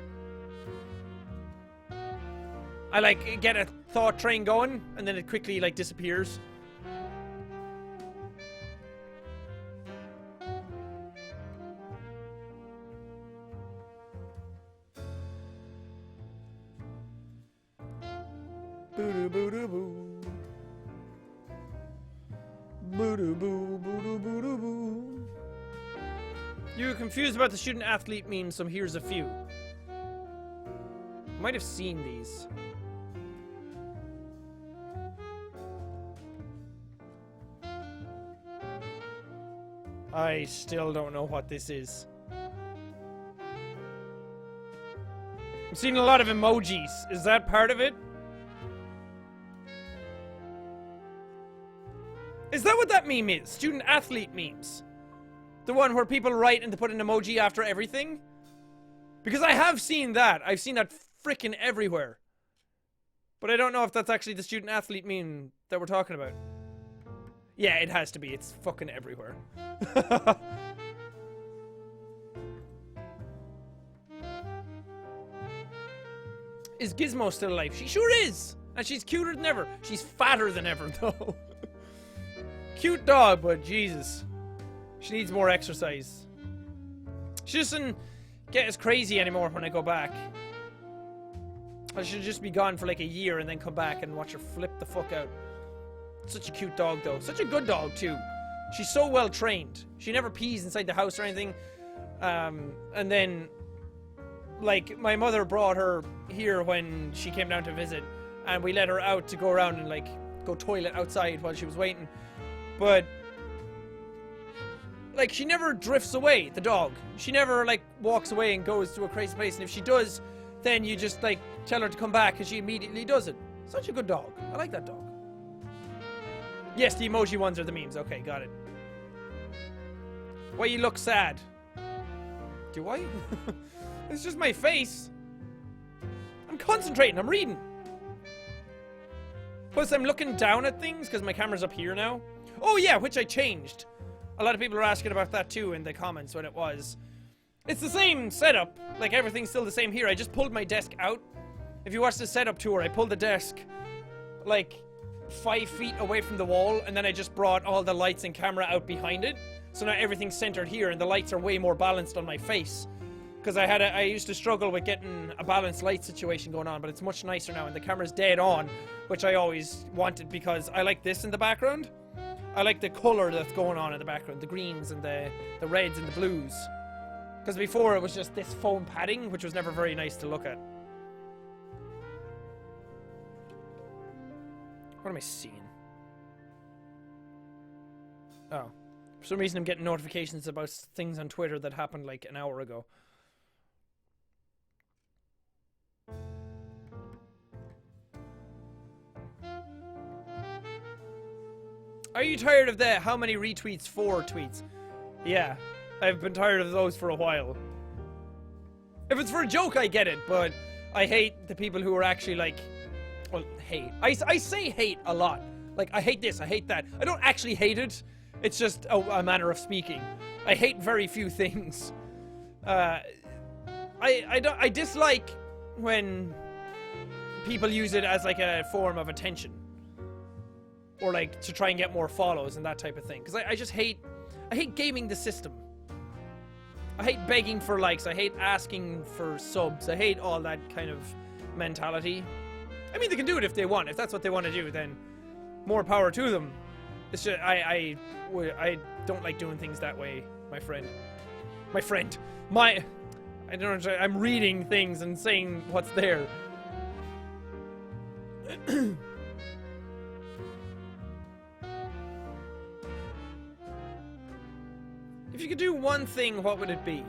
I, like, get a thought train going, and then it quickly, like, disappears. Boo-doo-boo-doo-boo. Boo-doo-boo, boo-doo-boo-doo-boo. You were confused about the student-athlete meme, so here's a few. Might have seen these. I still don't know what this is. I'm seeing a lot of emojis. Is that part of it? Is that what that meme is? Student-athlete memes? The one where people write and they put an emoji after everything? Because I have seen that. I've seen that freaking everywhere. But I don't know if that's actually the student-athlete meme that we're talking about. Yeah, it has to be. It's fucking everywhere. Is Gizmo still alive? She sure is! And she's cuter than ever. She's fatter than ever, though. Cute dog, but Jesus. She needs more exercise. She doesn't get as crazy anymore when I go back. I should just be gone for like a year and then come back and watch her flip the fuck out. Such a cute dog, though. Such a good dog, too. She's so well trained. She never pees inside the house or anything. And then, like, my mother brought her here when she came down to visit. And we let her out to go around and, like, go toilet outside while she was waiting. But, like, she never drifts away, the dog. She never, like, walks away and goes to a crazy place. And if she does, then you just, like, tell her to come back and she immediately does it. Such a good dog. I like that dog. Yes, the emoji ones are the memes. Okay, got it. Why you look sad? Do I? It's just my face. I'm concentrating. I'm reading. Plus, I'm looking down at things because my camera's up here now. Oh, yeah, which I changed. A lot of people are asking about that, too, in the comments when it was. It's the same setup. Like, everything's still the same here. I just pulled my desk out. If you watch the setup tour, I pulled the desk, like, 5 feet away from the wall, and then I just brought all the lights and camera out behind it. So now everything's centered here, and the lights are way more balanced on my face. Because I used to struggle with getting a balanced light situation going on, but it's much nicer now, and the camera's dead on, which I always wanted because I like this in the background. I like the color that's going on in the background, the greens and the reds and the blues. Because before it was just this foam padding, which was never very nice to look at. What am I seeing? Oh. For some reason I'm getting notifications about things on Twitter that happened like an hour ago. Are you tired of the how many retweets for tweets? Yeah, I've been tired of those for a while. If it's for a joke, I get it, but I hate the people who are actually like, well, hate. I say hate a lot. Like, I hate this, I hate that. I don't actually hate it. It's just a manner of speaking. I hate very few things. I dislike when people use it as like a form of attention. Or like to try and get more follows and that type of thing. Because I just hate, I hate gaming the system. I hate begging for likes. I hate asking for subs. I hate all that kind of mentality. I mean, they can do it if they want. If that's what they want to do, then more power to them. It's just, I don't like doing things that way, my friend. I don't know, I'm reading things and saying what's there. If you could do one thing, what would it be?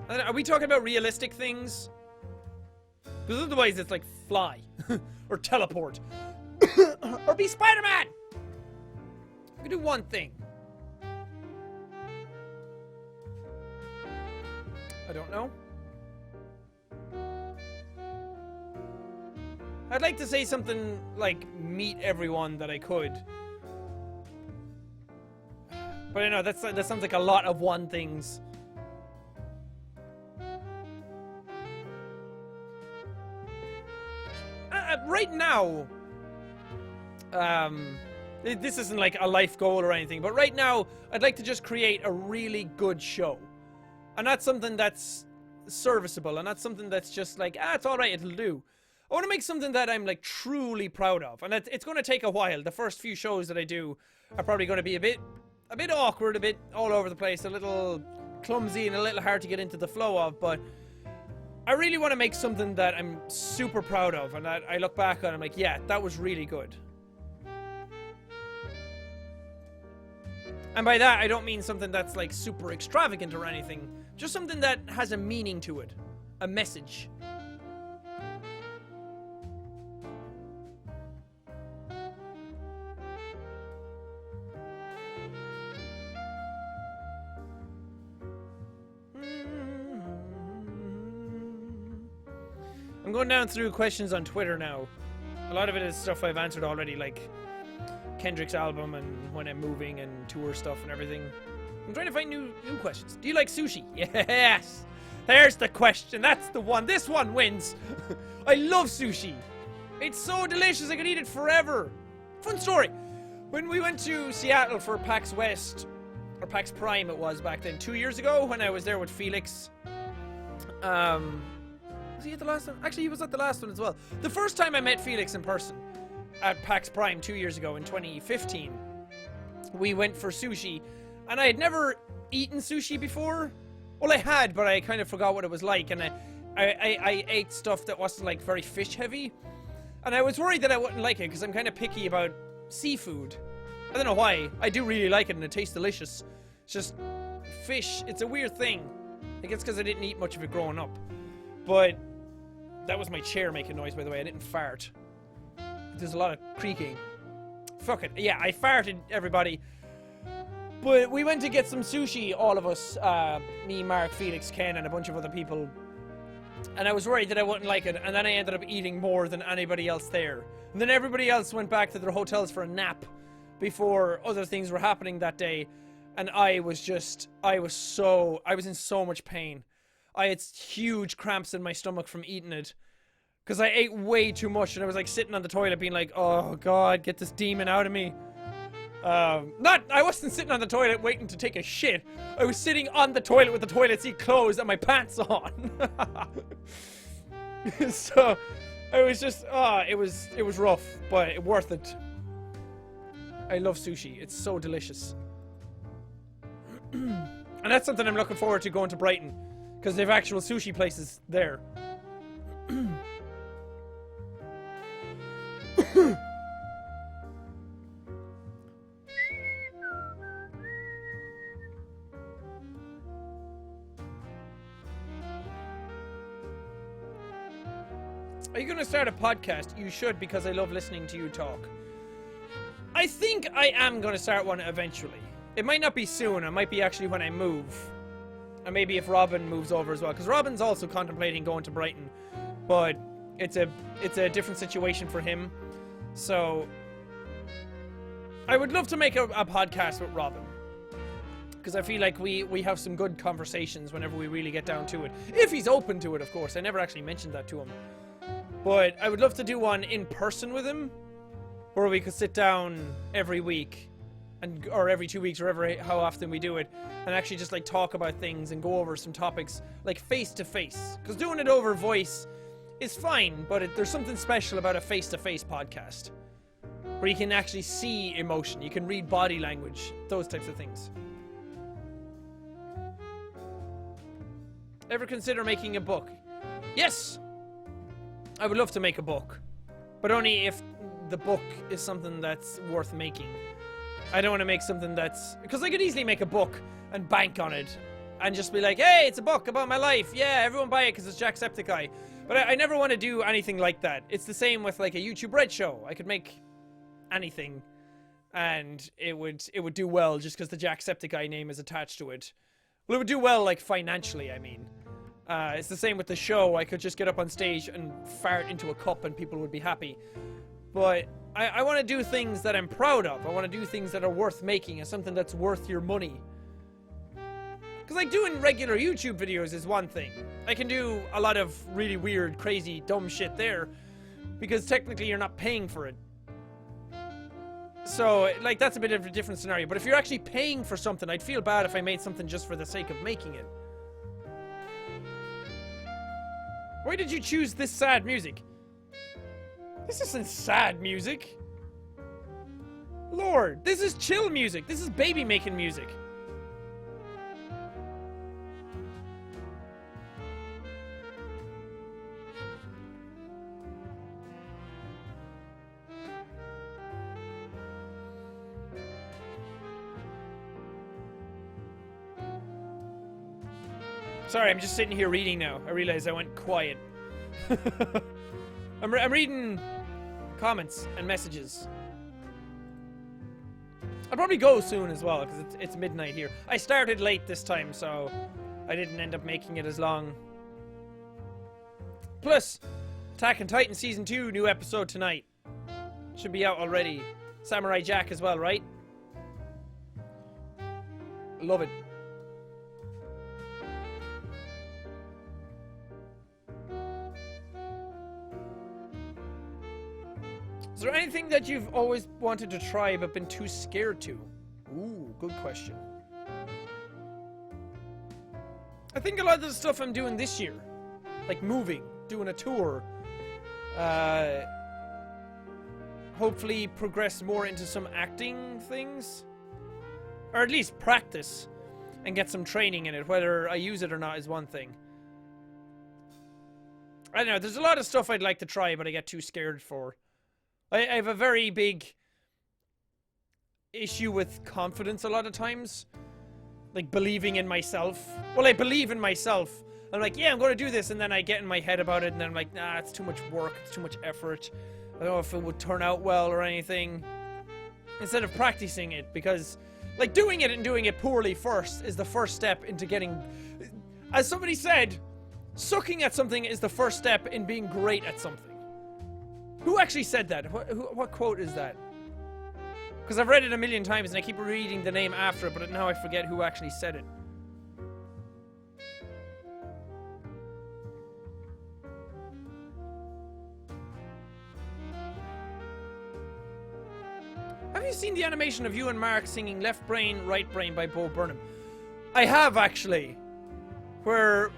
Are we talking about realistic things? Because otherwise it's like fly. Or teleport. Or be Spider-Man! You could do one thing. I don't know. I'd like to say something like meet everyone that I could. But I know that sounds like a lot of one things. Right now, this isn't like a life goal or anything, but right now, I'd like to just create a really good show. And not something that's serviceable, and not something that's just like, it's alright, it'll do. I want to make something that I'm like truly proud of, and it's going to take a while. The first few shows that I do are probably going to be a bit awkward, a bit all over the place, a little clumsy and a little hard to get into the flow of, but I really want to make something that I'm super proud of and that I look back on and I'm like, yeah, that was really good. And by that, I don't mean something that's like super extravagant or anything, just something that has a meaning to it, a message. I'm going down through questions on Twitter now. A lot of it is stuff I've answered already, like Kendrick's album and when I'm moving and tour stuff and everything. I'm trying to find new questions. Do you like sushi? Yes! There's the question. That's the one. This one wins. I love sushi. It's so delicious. I could eat it forever. Fun story. When we went to Seattle for PAX West, or PAX Prime it was back then, 2 years ago when I was there with Felix. Was he at the last one? Actually, he was at the last one as well. The first time I met Felix in person at PAX Prime 2 years ago in 2015, we went for sushi, and I had never eaten sushi before. Well, I had, but I kind of forgot what it was like, and I ate stuff that wasn't like very fish heavy, and I was worried that I wouldn't like it because I'm kind of picky about seafood. I don't know why. I do really like it, and it tastes delicious. It's just fish. It's a weird thing. I think it's because I didn't eat much of it growing up. But that was my chair making noise, by the way. I didn't fart. There's a lot of creaking. Fuck it. Yeah, I farted, everybody. But we went to get some sushi, all of us. Me, Mark, Felix, Ken, and a bunch of other people. And I was worried that I wouldn't like it. And then I ended up eating more than anybody else there. And then everybody else went back to their hotels for a nap before other things were happening that day. And I was in so much pain. I had huge cramps in my stomach from eating it. Because I ate way too much and I was like sitting on the toilet being like, oh god, get this demon out of me. I wasn't sitting on the toilet waiting to take a shit. I was sitting on the toilet with the toilet seat closed and my pants on. So, I was just, it was rough, but worth it. I love sushi. It's so delicious. And that's something I'm looking forward to going to Brighton. Because they have actual sushi places there. Are you going to start a podcast? You should, because I love listening to you talk. I think I am going to start one eventually. It might not be soon. It might be actually when I move. And maybe if Robin moves over as well. Because Robin's also contemplating going to Brighton. But it's a different situation for him. So I would love to make a podcast with Robin. Because I feel like we have some good conversations whenever we really get down to it. If he's open to it, of course. I never actually mentioned that to him. But I would love to do one in person with him. Where we could sit down every week. Or every 2 weeks, or how often we do it. And actually just like talk about things and go over some topics. Like face to face. Because doing it over voice is fine. But there's something special about a face to face podcast. Where you can actually see emotion. You can read body language. Those types of things. Ever consider making a book? Yes! I would love to make a book. But only if the book is something that's worth making. I don't want to make something that's... Because I could easily make a book and bank on it. And just be like, hey, it's a book about my life. Yeah, everyone buy it because it's Jacksepticeye. But I never want to do anything like that. It's the same with like a YouTube Red show. I could make anything. And it would do well just because the Jacksepticeye name is attached to it. Well, it would do well, like, financially, I mean. It's the same with the show. I could just get up on stage and fart into a cup and people would be happy. But I want to do things that I'm proud of. I want to do things that are worth making and something that's worth your money. Because, like, doing regular YouTube videos is one thing. I can do a lot of really weird, crazy, dumb shit there. Because technically you're not paying for it. So, like, that's a bit of a different scenario. But if you're actually paying for something, I'd feel bad if I made something just for the sake of making it. Why did you choose this sad music? This isn't sad music. Lord, this is chill music. This is baby making music. Sorry, I'm just sitting here reading now. I realized I went quiet. I'm reading comments and messages. I'll probably go soon as well, because it's midnight here. I started late this time, so I didn't end up making it as long. Plus, Attack on Titan Season 2, new episode tonight. Should be out already. Samurai Jack as well, right? Love it. Is there anything that you've always wanted to try but been too scared to? Ooh, good question. I think a lot of the stuff I'm doing this year, like moving, doing a tour, hopefully progress more into some acting things, or at least practice and get some training in it. Whether I use it or not is one thing. I don't know, there's a lot of stuff I'd like to try but I get too scared for. I have a very big issue with confidence a lot of times. Like, believing in myself. Well, I believe in myself. I'm like, yeah, I'm going to do this. And then I get in my head about it. And then I'm like, nah, it's too much work. It's too much effort. I don't know if it would turn out well or anything. Instead of practicing it. Because, like, doing it and doing it poorly first is the first step into getting... As somebody said, sucking at something is the first step in being great at something. Who actually said that? What quote is that? Because I've read it a million times and I keep reading the name after it, but now I forget who actually said it. Have you seen the animation of you and Mark singing Left Brain, Right Brain by Bo Burnham? I have, actually. Where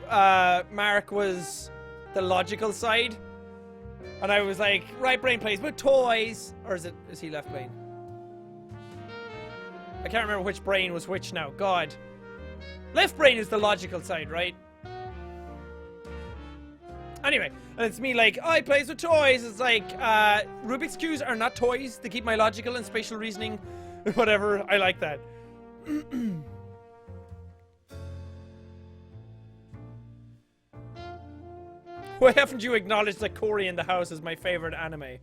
Mark was the logical side. And I was like, right brain plays with toys. Or is he left brain? I can't remember which brain was which now. God. Left brain is the logical side, right? Anyway, and it's me like, oh, he plays with toys. It's like, Rubik's Cubes are not toys. They keep my logical and spatial reasoning. Whatever. I like that. Why haven't you acknowledged that Cory in the House is my favorite anime?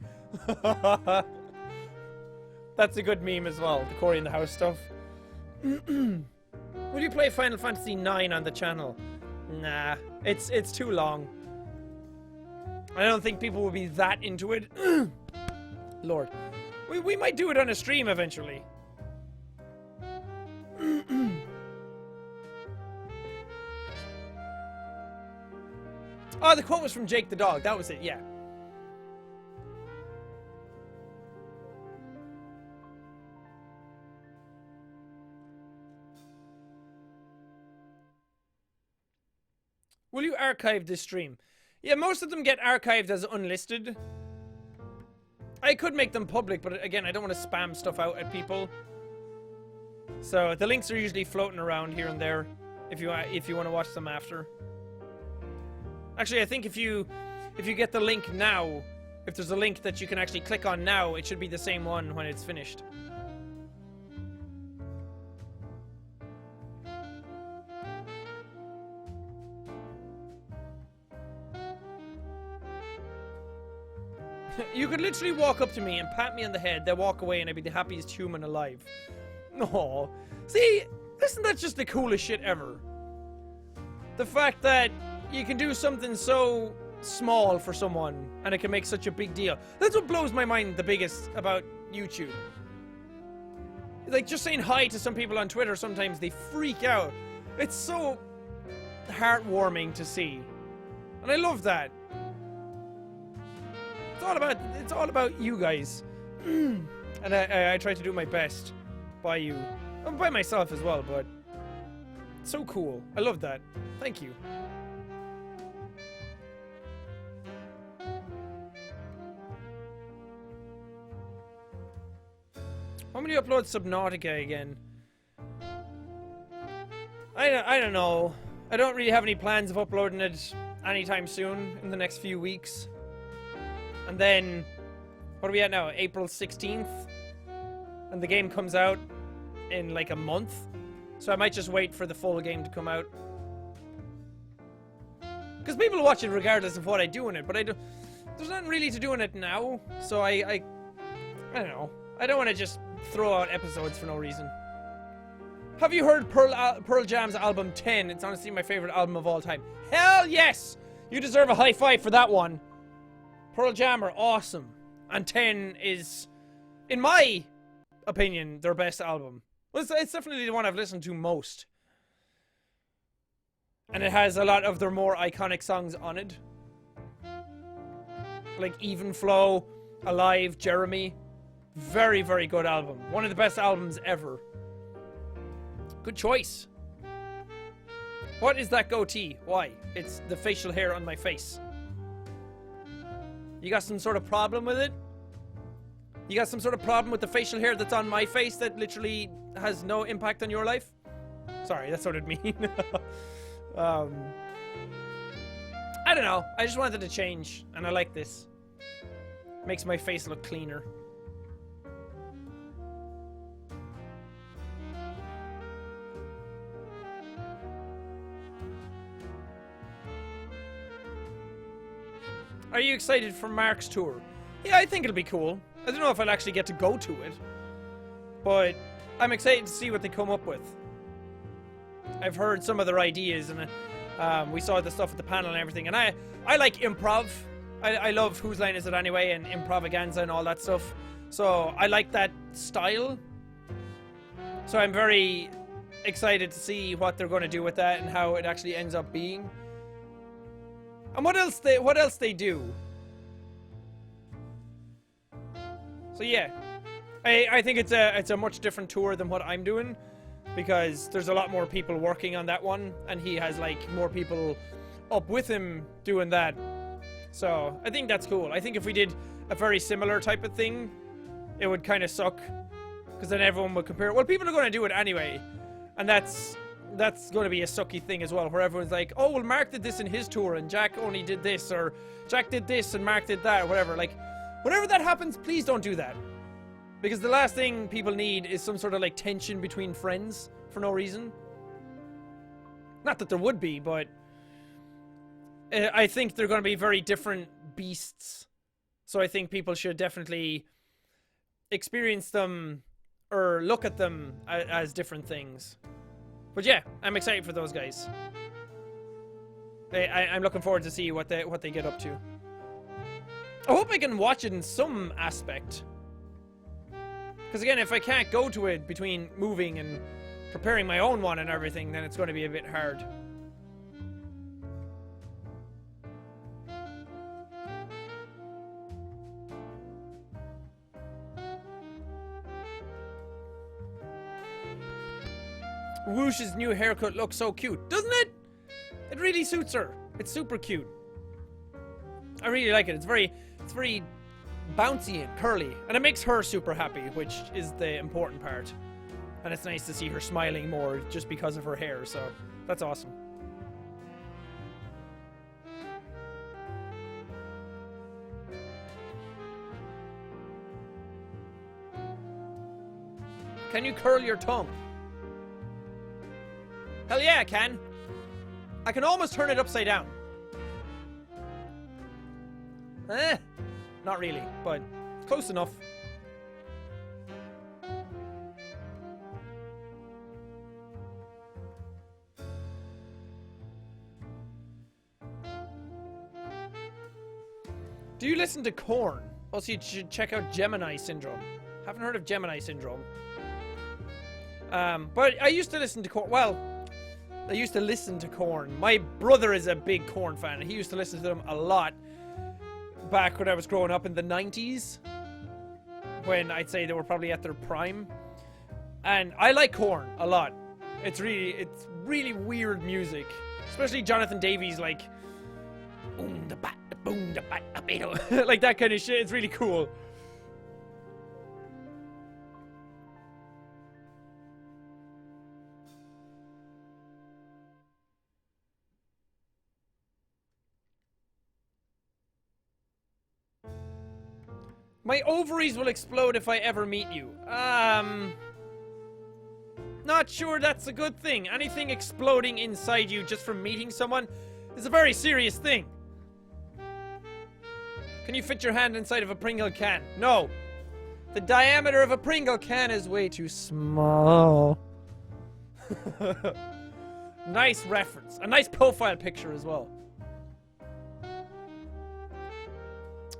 That's a good meme as well, the Cory in the House stuff. Will you play Final Fantasy IX on the channel? Nah, it's too long. I don't think people will be that into it. Lord. We might do it on a stream eventually. Oh, the quote was from Jake the dog. That was it, yeah. Will you archive this stream? Yeah, most of them get archived as unlisted. I could make them public, but again, I don't want to spam stuff out at people. So the links are usually floating around here and there if you want to watch them after. Actually, I think if you get the link now, if there's a link that you can actually click on now, it should be the same one when it's finished. You could literally walk up to me and pat me on the head, then walk away, and I'd be the happiest human alive. No. See, isn't that just the coolest shit ever? The fact that you can do something so small for someone, and it can make such a big deal. That's what blows my mind the biggest about YouTube. Like, just saying hi to some people on Twitter, sometimes they freak out. It's so heartwarming to see. And I love that. It's all about you guys. And I try to do my best by you. And by myself as well, but it's so cool. I love that. Thank you. How many upload Subnautica again? I don't know. I don't really have any plans of uploading it anytime soon in the next few weeks. And then, what are we at now? April 16th? And the game comes out in like a month. So I might just wait for the full game to come out. Because people watch it regardless of what I do in it. But there's nothing really to do in it now. So I don't know. I don't want to just throw out episodes for no reason. Have you heard Pearl Jam's album 10? It's honestly my favorite album of all time. Hell yes! You deserve a high five for that one. Pearl Jam are awesome. And 10 is, in my opinion, their best album. Well, it's definitely the one I've listened to most. And it has a lot of their more iconic songs on it. Like Even Flow, Alive, Jeremy. Very, very good album. One of the best albums ever. Good choice. What is that goatee? Why? It's the facial hair on my face. You got some sort of problem with it? You got some sort of problem with the facial hair that's on my face that literally has no impact on your life? Sorry, that's what it mean. I don't know. I just wanted to change, and I like this. Makes my face look cleaner. Are you excited for Mark's tour? Yeah, I think it'll be cool. I don't know if I'll actually get to go to it, but I'm excited to see what they come up with. I've heard some of their ideas, and we saw the stuff at the panel and everything, and I like improv. I love Whose Line Is It Anyway and improvaganza and all that stuff, so I like that style. So I'm very excited to see what they're going to do with that and how it actually ends up being. And what else they do? So yeah, I think it's a much different tour than what I'm doing, because there's a lot more people working on that one, and he has like more people up with him doing that. So I think that's cool. I think if we did a very similar type of thing, it would kind of suck, because then everyone would compare. Well, people are going to do it anyway, and that's going to be a sucky thing as well, where everyone's like, oh, well, Mark did this in his tour, and Jack only did this, or Jack did this, and Mark did that, or whatever. Like, whenever that happens, please don't do that. Because the last thing people need is some sort of, like, tension between friends for no reason. Not that there would be, but I think they're going to be very different beasts. So I think people should definitely experience them or look at them as different things. But yeah, I'm excited for those guys. I'm looking forward to see what they get up to. I hope I can watch it in some aspect. Because again, if I can't go to it between moving and preparing my own one and everything, then it's going to be a bit hard. Whoosh's new haircut looks so cute, doesn't it? It really suits her. It's super cute. I really like it. It's very bouncy and curly, and it makes her super happy, which is the important part. And it's nice to see her smiling more just because of her hair, so that's awesome. Can you curl your tongue? Hell yeah, I can. I can almost turn it upside down. Not really, but close enough. Do you listen to Korn? Also, you should check out Gemini Syndrome. Haven't heard of Gemini Syndrome. But I used to listen to Korn. Well, I used to listen to Korn. My brother is a big Korn fan. He used to listen to them a lot back when I was growing up in the 90s. When I'd say they were probably at their prime. And I like Korn a lot. It's really weird music. Especially Jonathan Davies, like boom da bat boom da bat like that kind of shit. It's really cool. My ovaries will explode if I ever meet you. Not sure that's a good thing. Anything exploding inside you just from meeting someone is a very serious thing. Can you fit your hand inside of a Pringle can? No. The diameter of a Pringle can is way too small. Nice reference. A nice profile picture as well.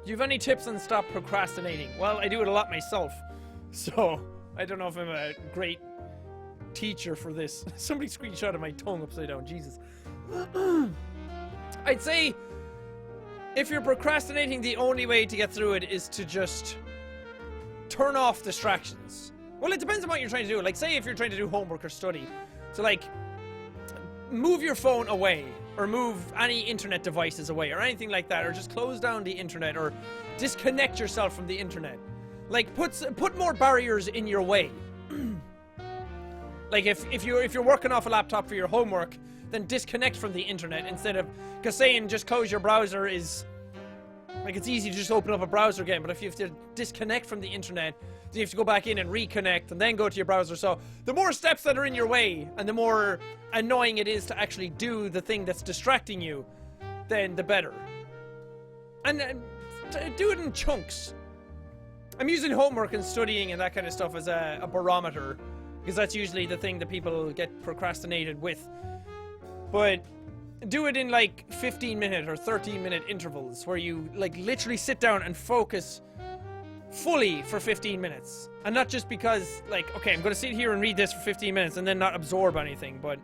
Do you have any tips on stop procrastinating? Well, I do it a lot myself. So, I don't know if I'm a great teacher for this. Somebody screenshotted my tongue upside down. Jesus. I'd say if you're procrastinating, the only way to get through it is to just turn off distractions. Well, it depends on what you're trying to do. Like, say if you're trying to do homework or study. So, like, move your phone away. Or move any internet devices away, or anything like that, or just close down the internet, or disconnect yourself from the internet. Like, put more barriers in your way. Like, if you're working off a laptop for your homework, then disconnect from the internet instead of, because saying just close your browser is, like, it's easy to just open up a browser again, but if you have to disconnect from the internet, then you have to go back in and reconnect and then go to your browser. So the more steps that are in your way and the more annoying it is to actually do the thing that's distracting you, then the better. And do it in chunks. I'm using homework and studying and that kind of stuff as a barometer, because that's usually the thing that people get procrastinated with. But do it in like 15-minute or 13-minute intervals where you like literally sit down and focus fully for 15 minutes. And not just because, like, okay, I'm going to sit here and read this for 15 minutes and then not absorb anything, but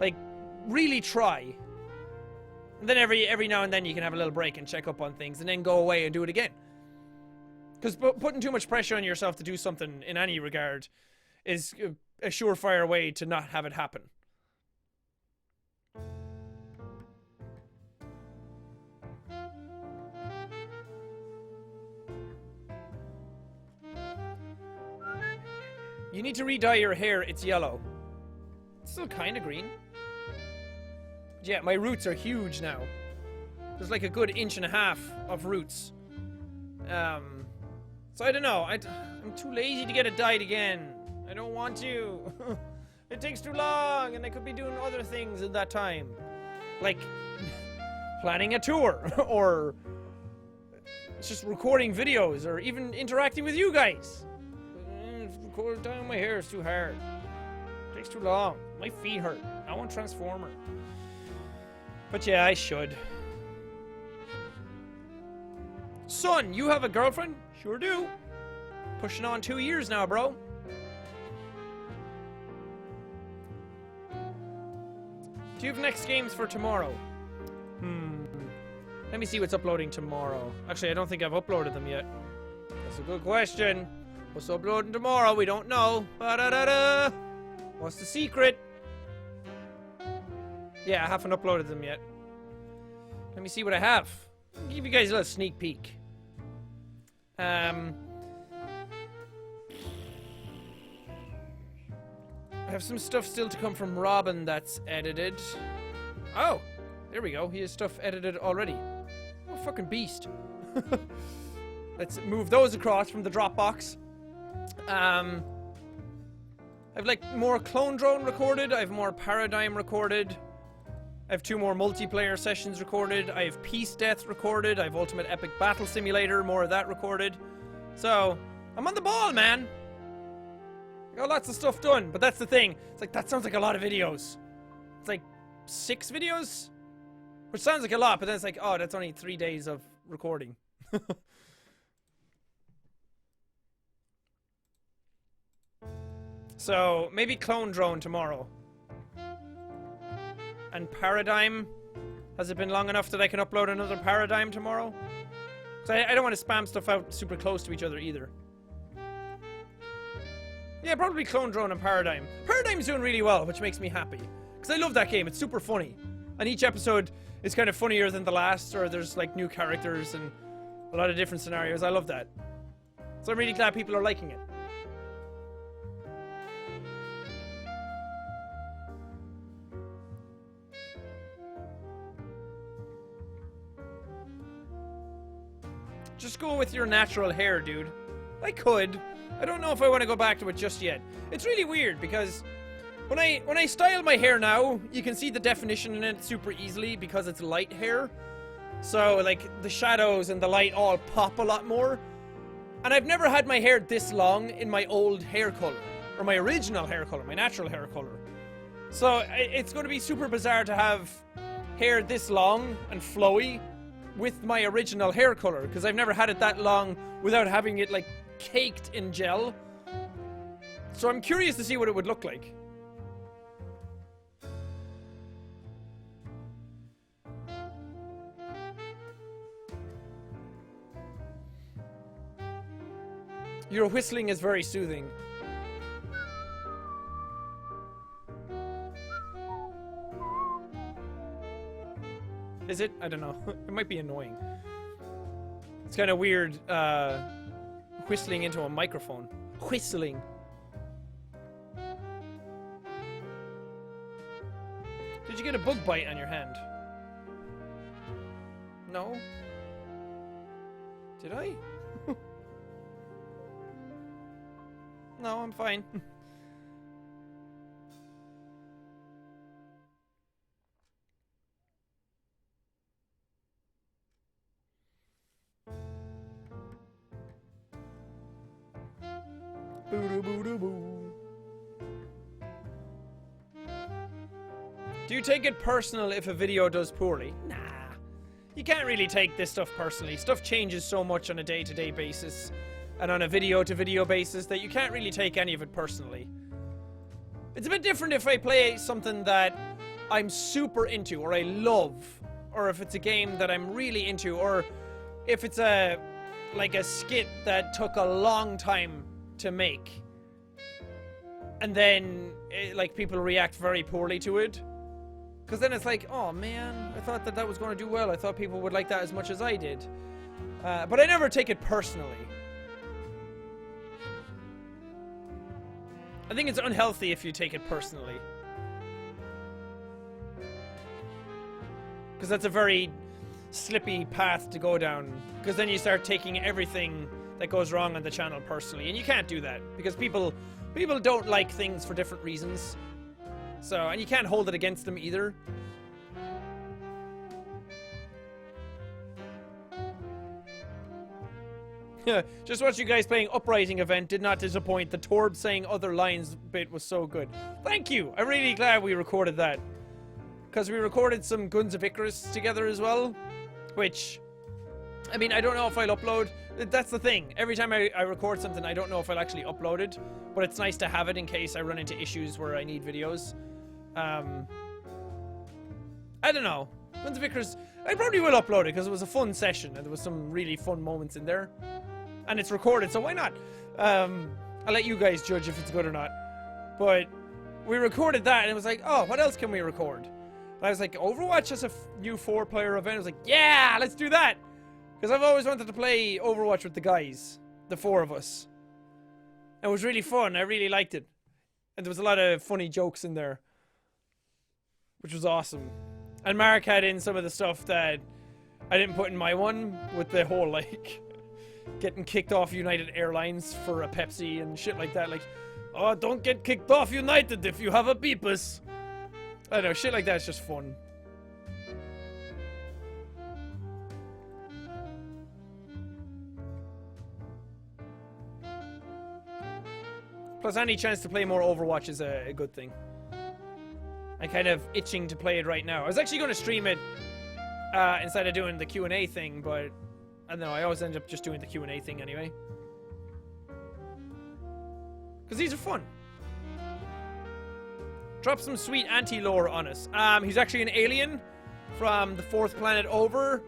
like really try. And then every now and then you can have a little break and check up on things and then go away and do it again. Because putting too much pressure on yourself to do something in any regard is a surefire way to not have it happen. You need to re-dye your hair, it's yellow. It's still kind of green. Yeah, my roots are huge now. There's like a good 1.5 inches of roots. So I don't know, I'm too lazy to get it dyed again. I don't want to. It takes too long and I could be doing other things at that time. Like planning a tour, or just recording videos, or even interacting with you guys. Recording down my hair is too hard. It takes too long. My feet hurt. I want Transformer. But yeah, I should. Son, you have a girlfriend? Sure do. Pushing on 2 years now, bro. Do you have next games for tomorrow? Let me see what's uploading tomorrow. Actually, I don't think I've uploaded them yet. That's a good question. What's uploading tomorrow? We don't know. Ba-da-da-da. What's the secret? Yeah, I haven't uploaded them yet. Let me see what I have. I'll give you guys a little sneak peek. I have some stuff still to come from Robin that's edited. Oh, there we go. He has stuff edited already. Oh, fucking beast. Let's move those across from the Dropbox. I've like more Clone Drone recorded. I have more Paradigm recorded. I have 2 more multiplayer sessions recorded. I have Peace Death recorded. I have Ultimate Epic Battle Simulator, more of that recorded. So, I'm on the ball, man. I got lots of stuff done, but that's the thing. It's like, that sounds like a lot of videos. It's like 6 videos? Which sounds like a lot, but then it's like, oh, that's only 3 days of recording. So, maybe Clone Drone tomorrow. And Paradigm. Has it been long enough that I can upload another Paradigm tomorrow? Because I don't want to spam stuff out super close to each other either. Yeah, probably Clone Drone and Paradigm. Paradigm's doing really well, which makes me happy. Because I love that game. It's super funny. And each episode is kind of funnier than the last, or there's like new characters and a lot of different scenarios. I love that. So I'm really glad people are liking it. Just go with your natural hair, dude. I could. I don't know if I want to go back to it just yet. It's really weird because when I style my hair now, you can see the definition in it super easily because it's light hair. So like the shadows and the light all pop a lot more. And I've never had my hair this long in my old hair color, or my original hair color, my natural hair color. So it's going to be super bizarre to have hair this long and flowy with my original hair color, because I've never had it that long without having it like caked in gel. So I'm curious to see what it would look like. Your whistling is very soothing. Is it? I don't know. It might be annoying. It's kind of weird, whistling into a microphone. Whistling. Did you get a bug bite on your hand? No? Did I? No, I'm fine. Do you take it personal if a video does poorly? Nah. You can't really take this stuff personally. Stuff changes so much on a day-to-day basis and on a video-to-video basis that you can't really take any of it personally. It's a bit different if I play something that I'm super into or I love, or if it's a game that I'm really into, or if it's a skit that took a long time to make and then people react very poorly to it. Because then it's like, oh man, I thought that was going to do well. I thought people would like that as much as I did. But I never take it personally. I think it's unhealthy if you take it personally. Because that's a very slippy path to go down. Because then you start taking everything that goes wrong on the channel personally. And you can't do that. Because people don't like things for different reasons. So, and you can't hold it against them either. Just watch you guys playing Uprising event did not disappoint. The Torb saying other lines bit was so good. Thank you. I'm really glad we recorded that. Because we recorded some Guns of Icarus together as well. Which, I mean, I don't know if I'll upload. That's the thing. Every time I record something, I don't know if I'll actually upload it. But it's nice to have it in case I run into issues where I need videos. I don't know. Guns of Icarus, I probably will upload it because it was a fun session and there was some really fun moments in there. And it's recorded, so why not? I'll let you guys judge if it's good or not. But we recorded that and it was like, oh, what else can we record? And I was like, Overwatch is a new 4-player event. I was like, yeah, let's do that. Because I've always wanted to play Overwatch with the guys. The 4 of us. It was really fun. I really liked it. And there was a lot of funny jokes in there. Which was awesome. And Mark had in some of the stuff that I didn't put in my one. With the whole, like, getting kicked off United Airlines for a Pepsi and shit like that. Like, oh, don't get kicked off United if you have a Beepus. I don't know, shit like that's just fun. Plus, any chance to play more Overwatch is a good thing. I'm kind of itching to play it right now. I was actually going to stream it instead of doing the Q&A thing, but I don't know, I always end up just doing the Q&A thing anyway. Because these are fun. Drop some sweet anti-lore on us. He's actually an alien from the 4th planet over.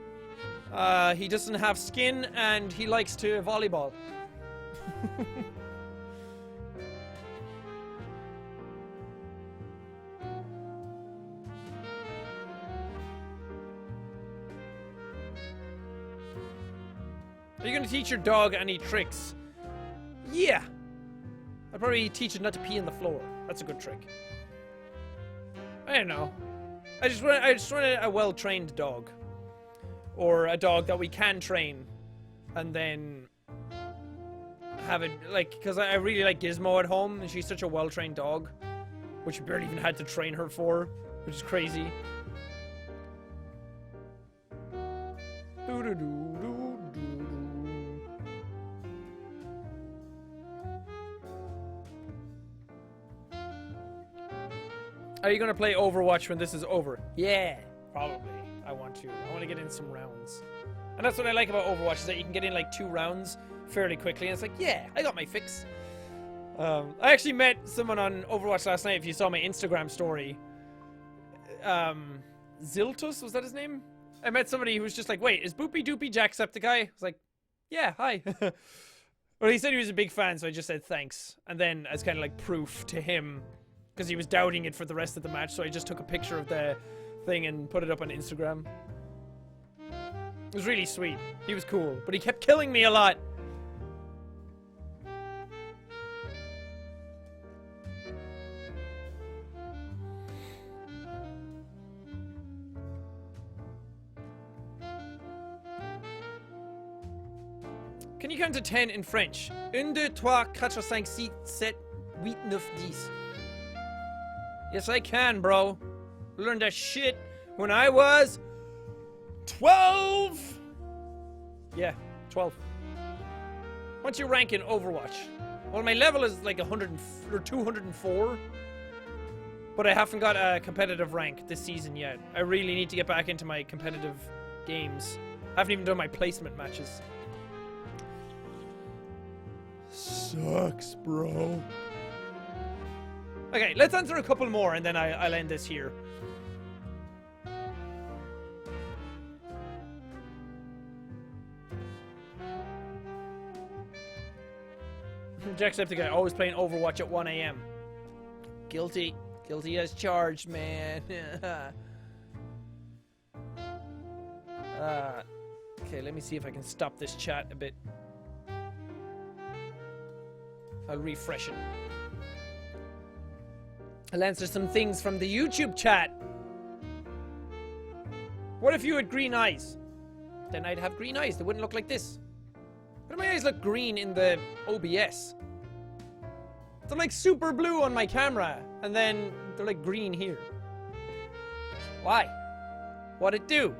He doesn't have skin and he likes to volleyball. Are you gonna teach your dog any tricks? Yeah. I'd probably teach it not to pee on the floor. That's a good trick. I don't know. I just want a well-trained dog. Or a dog that we can train. And then have it, like, because I really like Gizmo at home, and she's such a well-trained dog. Which we barely even had to train her for, which is crazy. Are you gonna play Overwatch when this is over? Yeah, probably. I want to. I want to get in some rounds. And that's what I like about Overwatch, is that you can get in like 2 rounds fairly quickly. And it's like, yeah, I got my fix. I actually met someone on Overwatch last night, if you saw my Instagram story. Ziltus, was that his name? I met somebody who was just like, wait, is Boopy Doopy Jacksepticeye? I was like, yeah, hi. Well, he said he was a big fan, so I just said thanks. And then as kind of like proof to him, because he was doubting it for the rest of the match, so I just took a picture of the thing and put it up on Instagram. It was really sweet. He was cool, but he kept killing me a lot. Can you count to 10 in French? 1, 2, 3, 4, 5, 6, 7, 8, 9, 10. Yes, I can, bro. Learned that shit when I was 12. Yeah, 12. What's your rank in Overwatch? Well, my level is like 100 or 204. But I haven't got a competitive rank this season yet. I really need to get back into my competitive games. I haven't even done my placement matches. Sucks, bro. Okay, let's answer a couple more and then I'll end this here. Jacksepticeye always playing Overwatch at 1 AM. Guilty. Guilty as charged, man. Okay, let me see if I can stop this chat a bit. I'll refresh it. I'll answer some things from the YouTube chat. What if you had green eyes? Then I'd have green eyes. They wouldn't look like this. Why do my eyes look green in the OBS? They're like super blue on my camera, and then they're like green here. Why? What'd it do?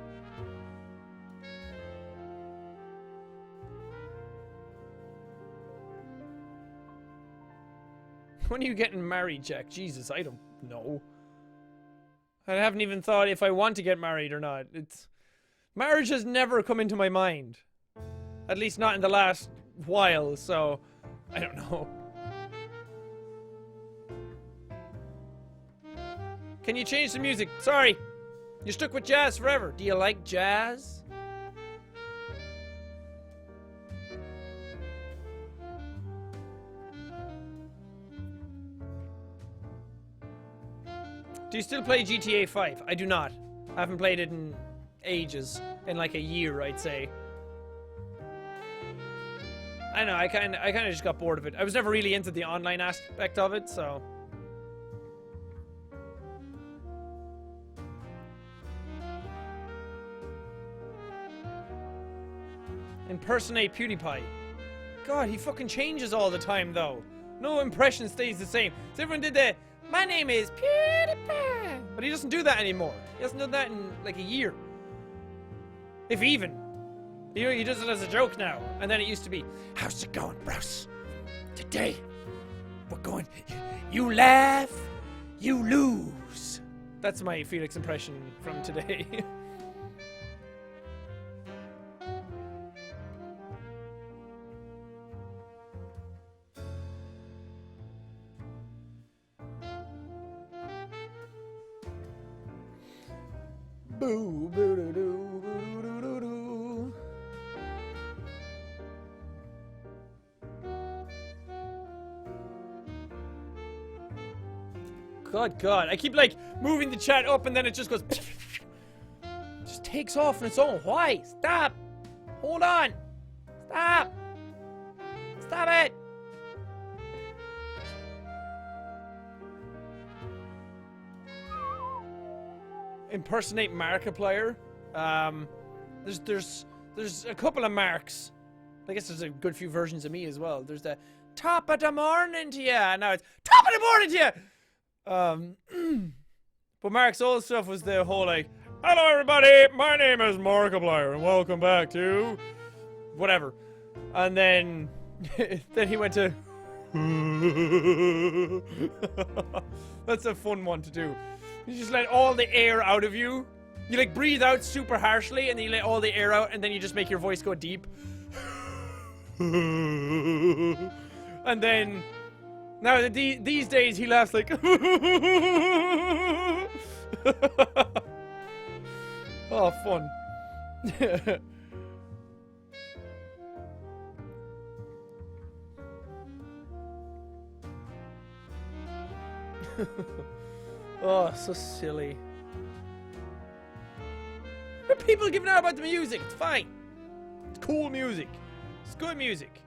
When are you getting married, Jack? Jesus, I don't know. I haven't even thought if I want to get married or not. Marriage has never come into my mind. At least not in the last while, so I don't know. Can you change the music? Sorry. You're stuck with jazz forever. Do you like jazz? Do you still play GTA 5? I do not. I haven't played it in ages. In like a year, I'd say. I know, I kind of just got bored of it. I was never really into the online aspect of it, so... Impersonate PewDiePie. God, he fucking changes all the time, though. No impression stays the same. So everyone did the, my name is PewDiePie. But he doesn't do that anymore. He hasn't done that in like a year. If even. He does it as a joke now. And then it used to be, how's it going, bros? Today, we're going, you laugh, you lose. That's my Felix impression from today. Boo, boo, doo, doo, boo, doo, doo, doo. God, I keep like moving the chat up and then it just goes just takes off on its own. Why? Stop! Hold on! Stop! Stop it! Impersonate Markiplier. There's a couple of Marks. I guess there's a good few versions of me as well. There's the top of the morning to you. Now it's top of the morning to you. But Mark's old stuff was the whole like, hello everybody, my name is Markiplier and welcome back to whatever. And then then he went to that's a fun one to do. You just let all the air out of you. You like breathe out super harshly and then you let all the air out and then you just make your voice go deep. And then now these days he laughs like oh, fun. Oh, so silly. There are people giving out about the music. It's fine. It's cool music. It's good music.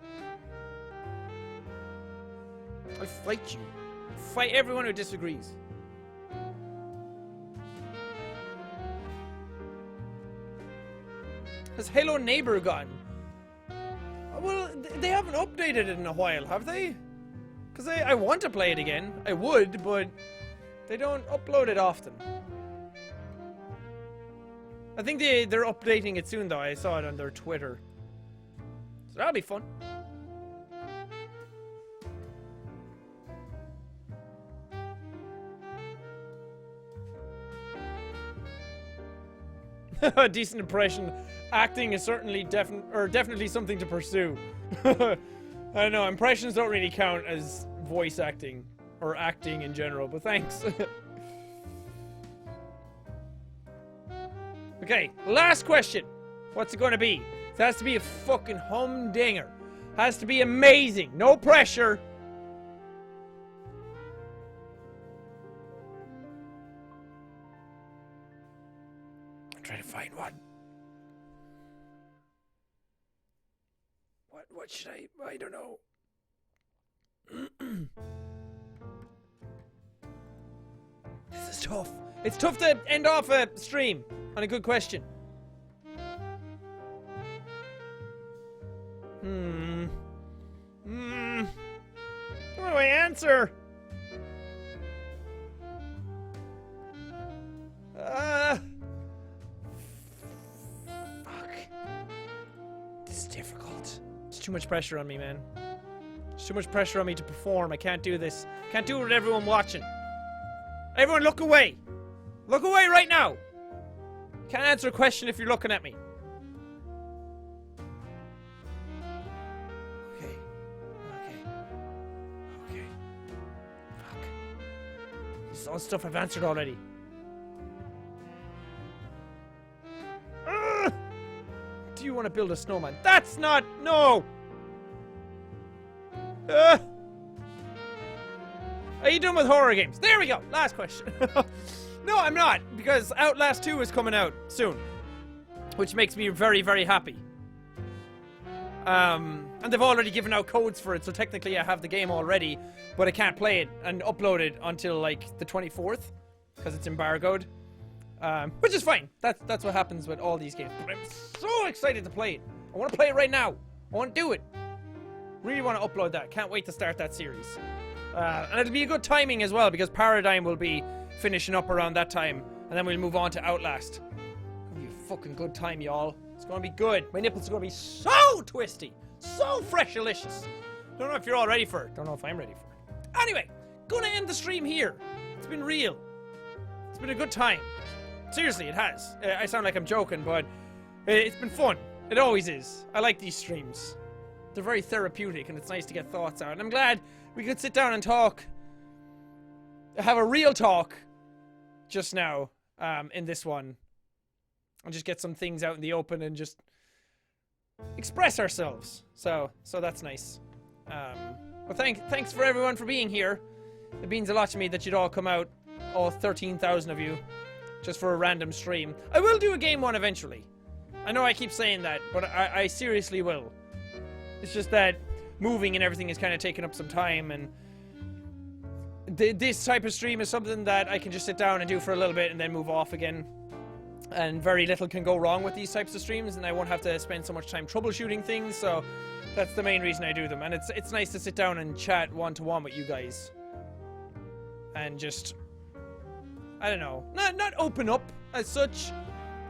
I fight you. Fight everyone who disagrees. Has Hello Neighbor gone? Well, they haven't updated it in a while, have they? Because I want to play it again. I would, but they don't upload it often. I think they're updating it soon, though. I saw it on their Twitter. So that'll be fun. A decent impression. Acting is certainly definitely something to pursue. I don't know, impressions don't really count as voice acting or acting in general, but thanks. Okay, last question. What's it gonna be? It has to be a fucking humdinger. Has to be amazing. No pressure. I'm trying to find one. What should I don't know. This is tough. It's tough to end off a stream on a good question. What do I answer? Fuck. This is difficult. It's too much pressure on me, man. There's too much pressure on me to perform. I can't do this. Can't do it with everyone watching. Everyone look away. Look away right now. Can't answer a question if you're looking at me. Okay. Fuck. This is all stuff I've answered already. Do you want to build a snowman? That's not... No! Are you done with horror games? There we go. Last question. No, I'm not, because Outlast 2 is coming out soon, which makes me very, very happy. And they've already given out codes for it, so technically I have the game already, but I can't play it and upload it until like the 24th, because it's embargoed. Which is fine. That's what happens with all these games. But I'm so excited to play it. I want to play it right now. I want to do it. Really want to upload that. Can't wait to start that series. And it'll be a good timing as well, because Paradigm will be finishing up around that time, and then we'll move on to Outlast. It's gonna be a fucking good time, y'all. It's gonna be good. My nipples are gonna be so twisty, so fresh-alicious. Don't know if you're all ready for it. Don't know if I'm ready for it. Anyway, gonna end the stream here. It's been real. It's been a good time. Seriously, it has. I sound like I'm joking, but it's been fun. It always is. I like these streams. They're very therapeutic, and it's nice to get thoughts out. And I'm glad we could sit down and talk. Have a real talk just now in this one. And just get some things out in the open and just express ourselves. So that's nice. Well, thanks for everyone for being here. It means a lot to me that you'd all come out, all 13,000 of you, just for a random stream. I will do a game one eventually. I know I keep saying that, but I seriously will. It's just that moving and everything is kind of taking up some time, and this type of stream is something that I can just sit down and do for a little bit and then move off again. And very little can go wrong with these types of streams, and I won't have to spend so much time troubleshooting things, so that's the main reason I do them. And it's nice to sit down and chat one-to-one with you guys. And just, I don't know, not open up as such.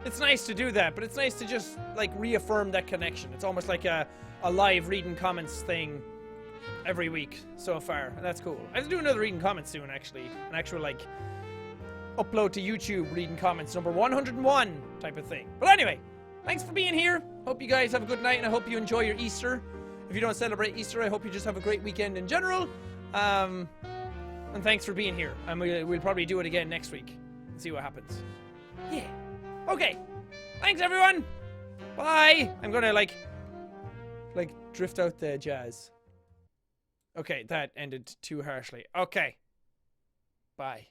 It's nice to do that, but it's nice to just, like, reaffirm that connection. It's almost like a live reading comments thing every week so far, and that's cool. I have to do another reading comments soon, actually. An actual, like, upload to YouTube reading comments number 101 type of thing. But anyway, thanks for being here. Hope you guys have a good night, and I hope you enjoy your Easter. If you don't celebrate Easter, I hope you just have a great weekend in general. And thanks for being here. And we'll probably do it again next week and see what happens. Yeah. Okay. Thanks, everyone. Bye. I'm gonna, like drift out the jazz. Okay, that ended too harshly. Okay. Bye.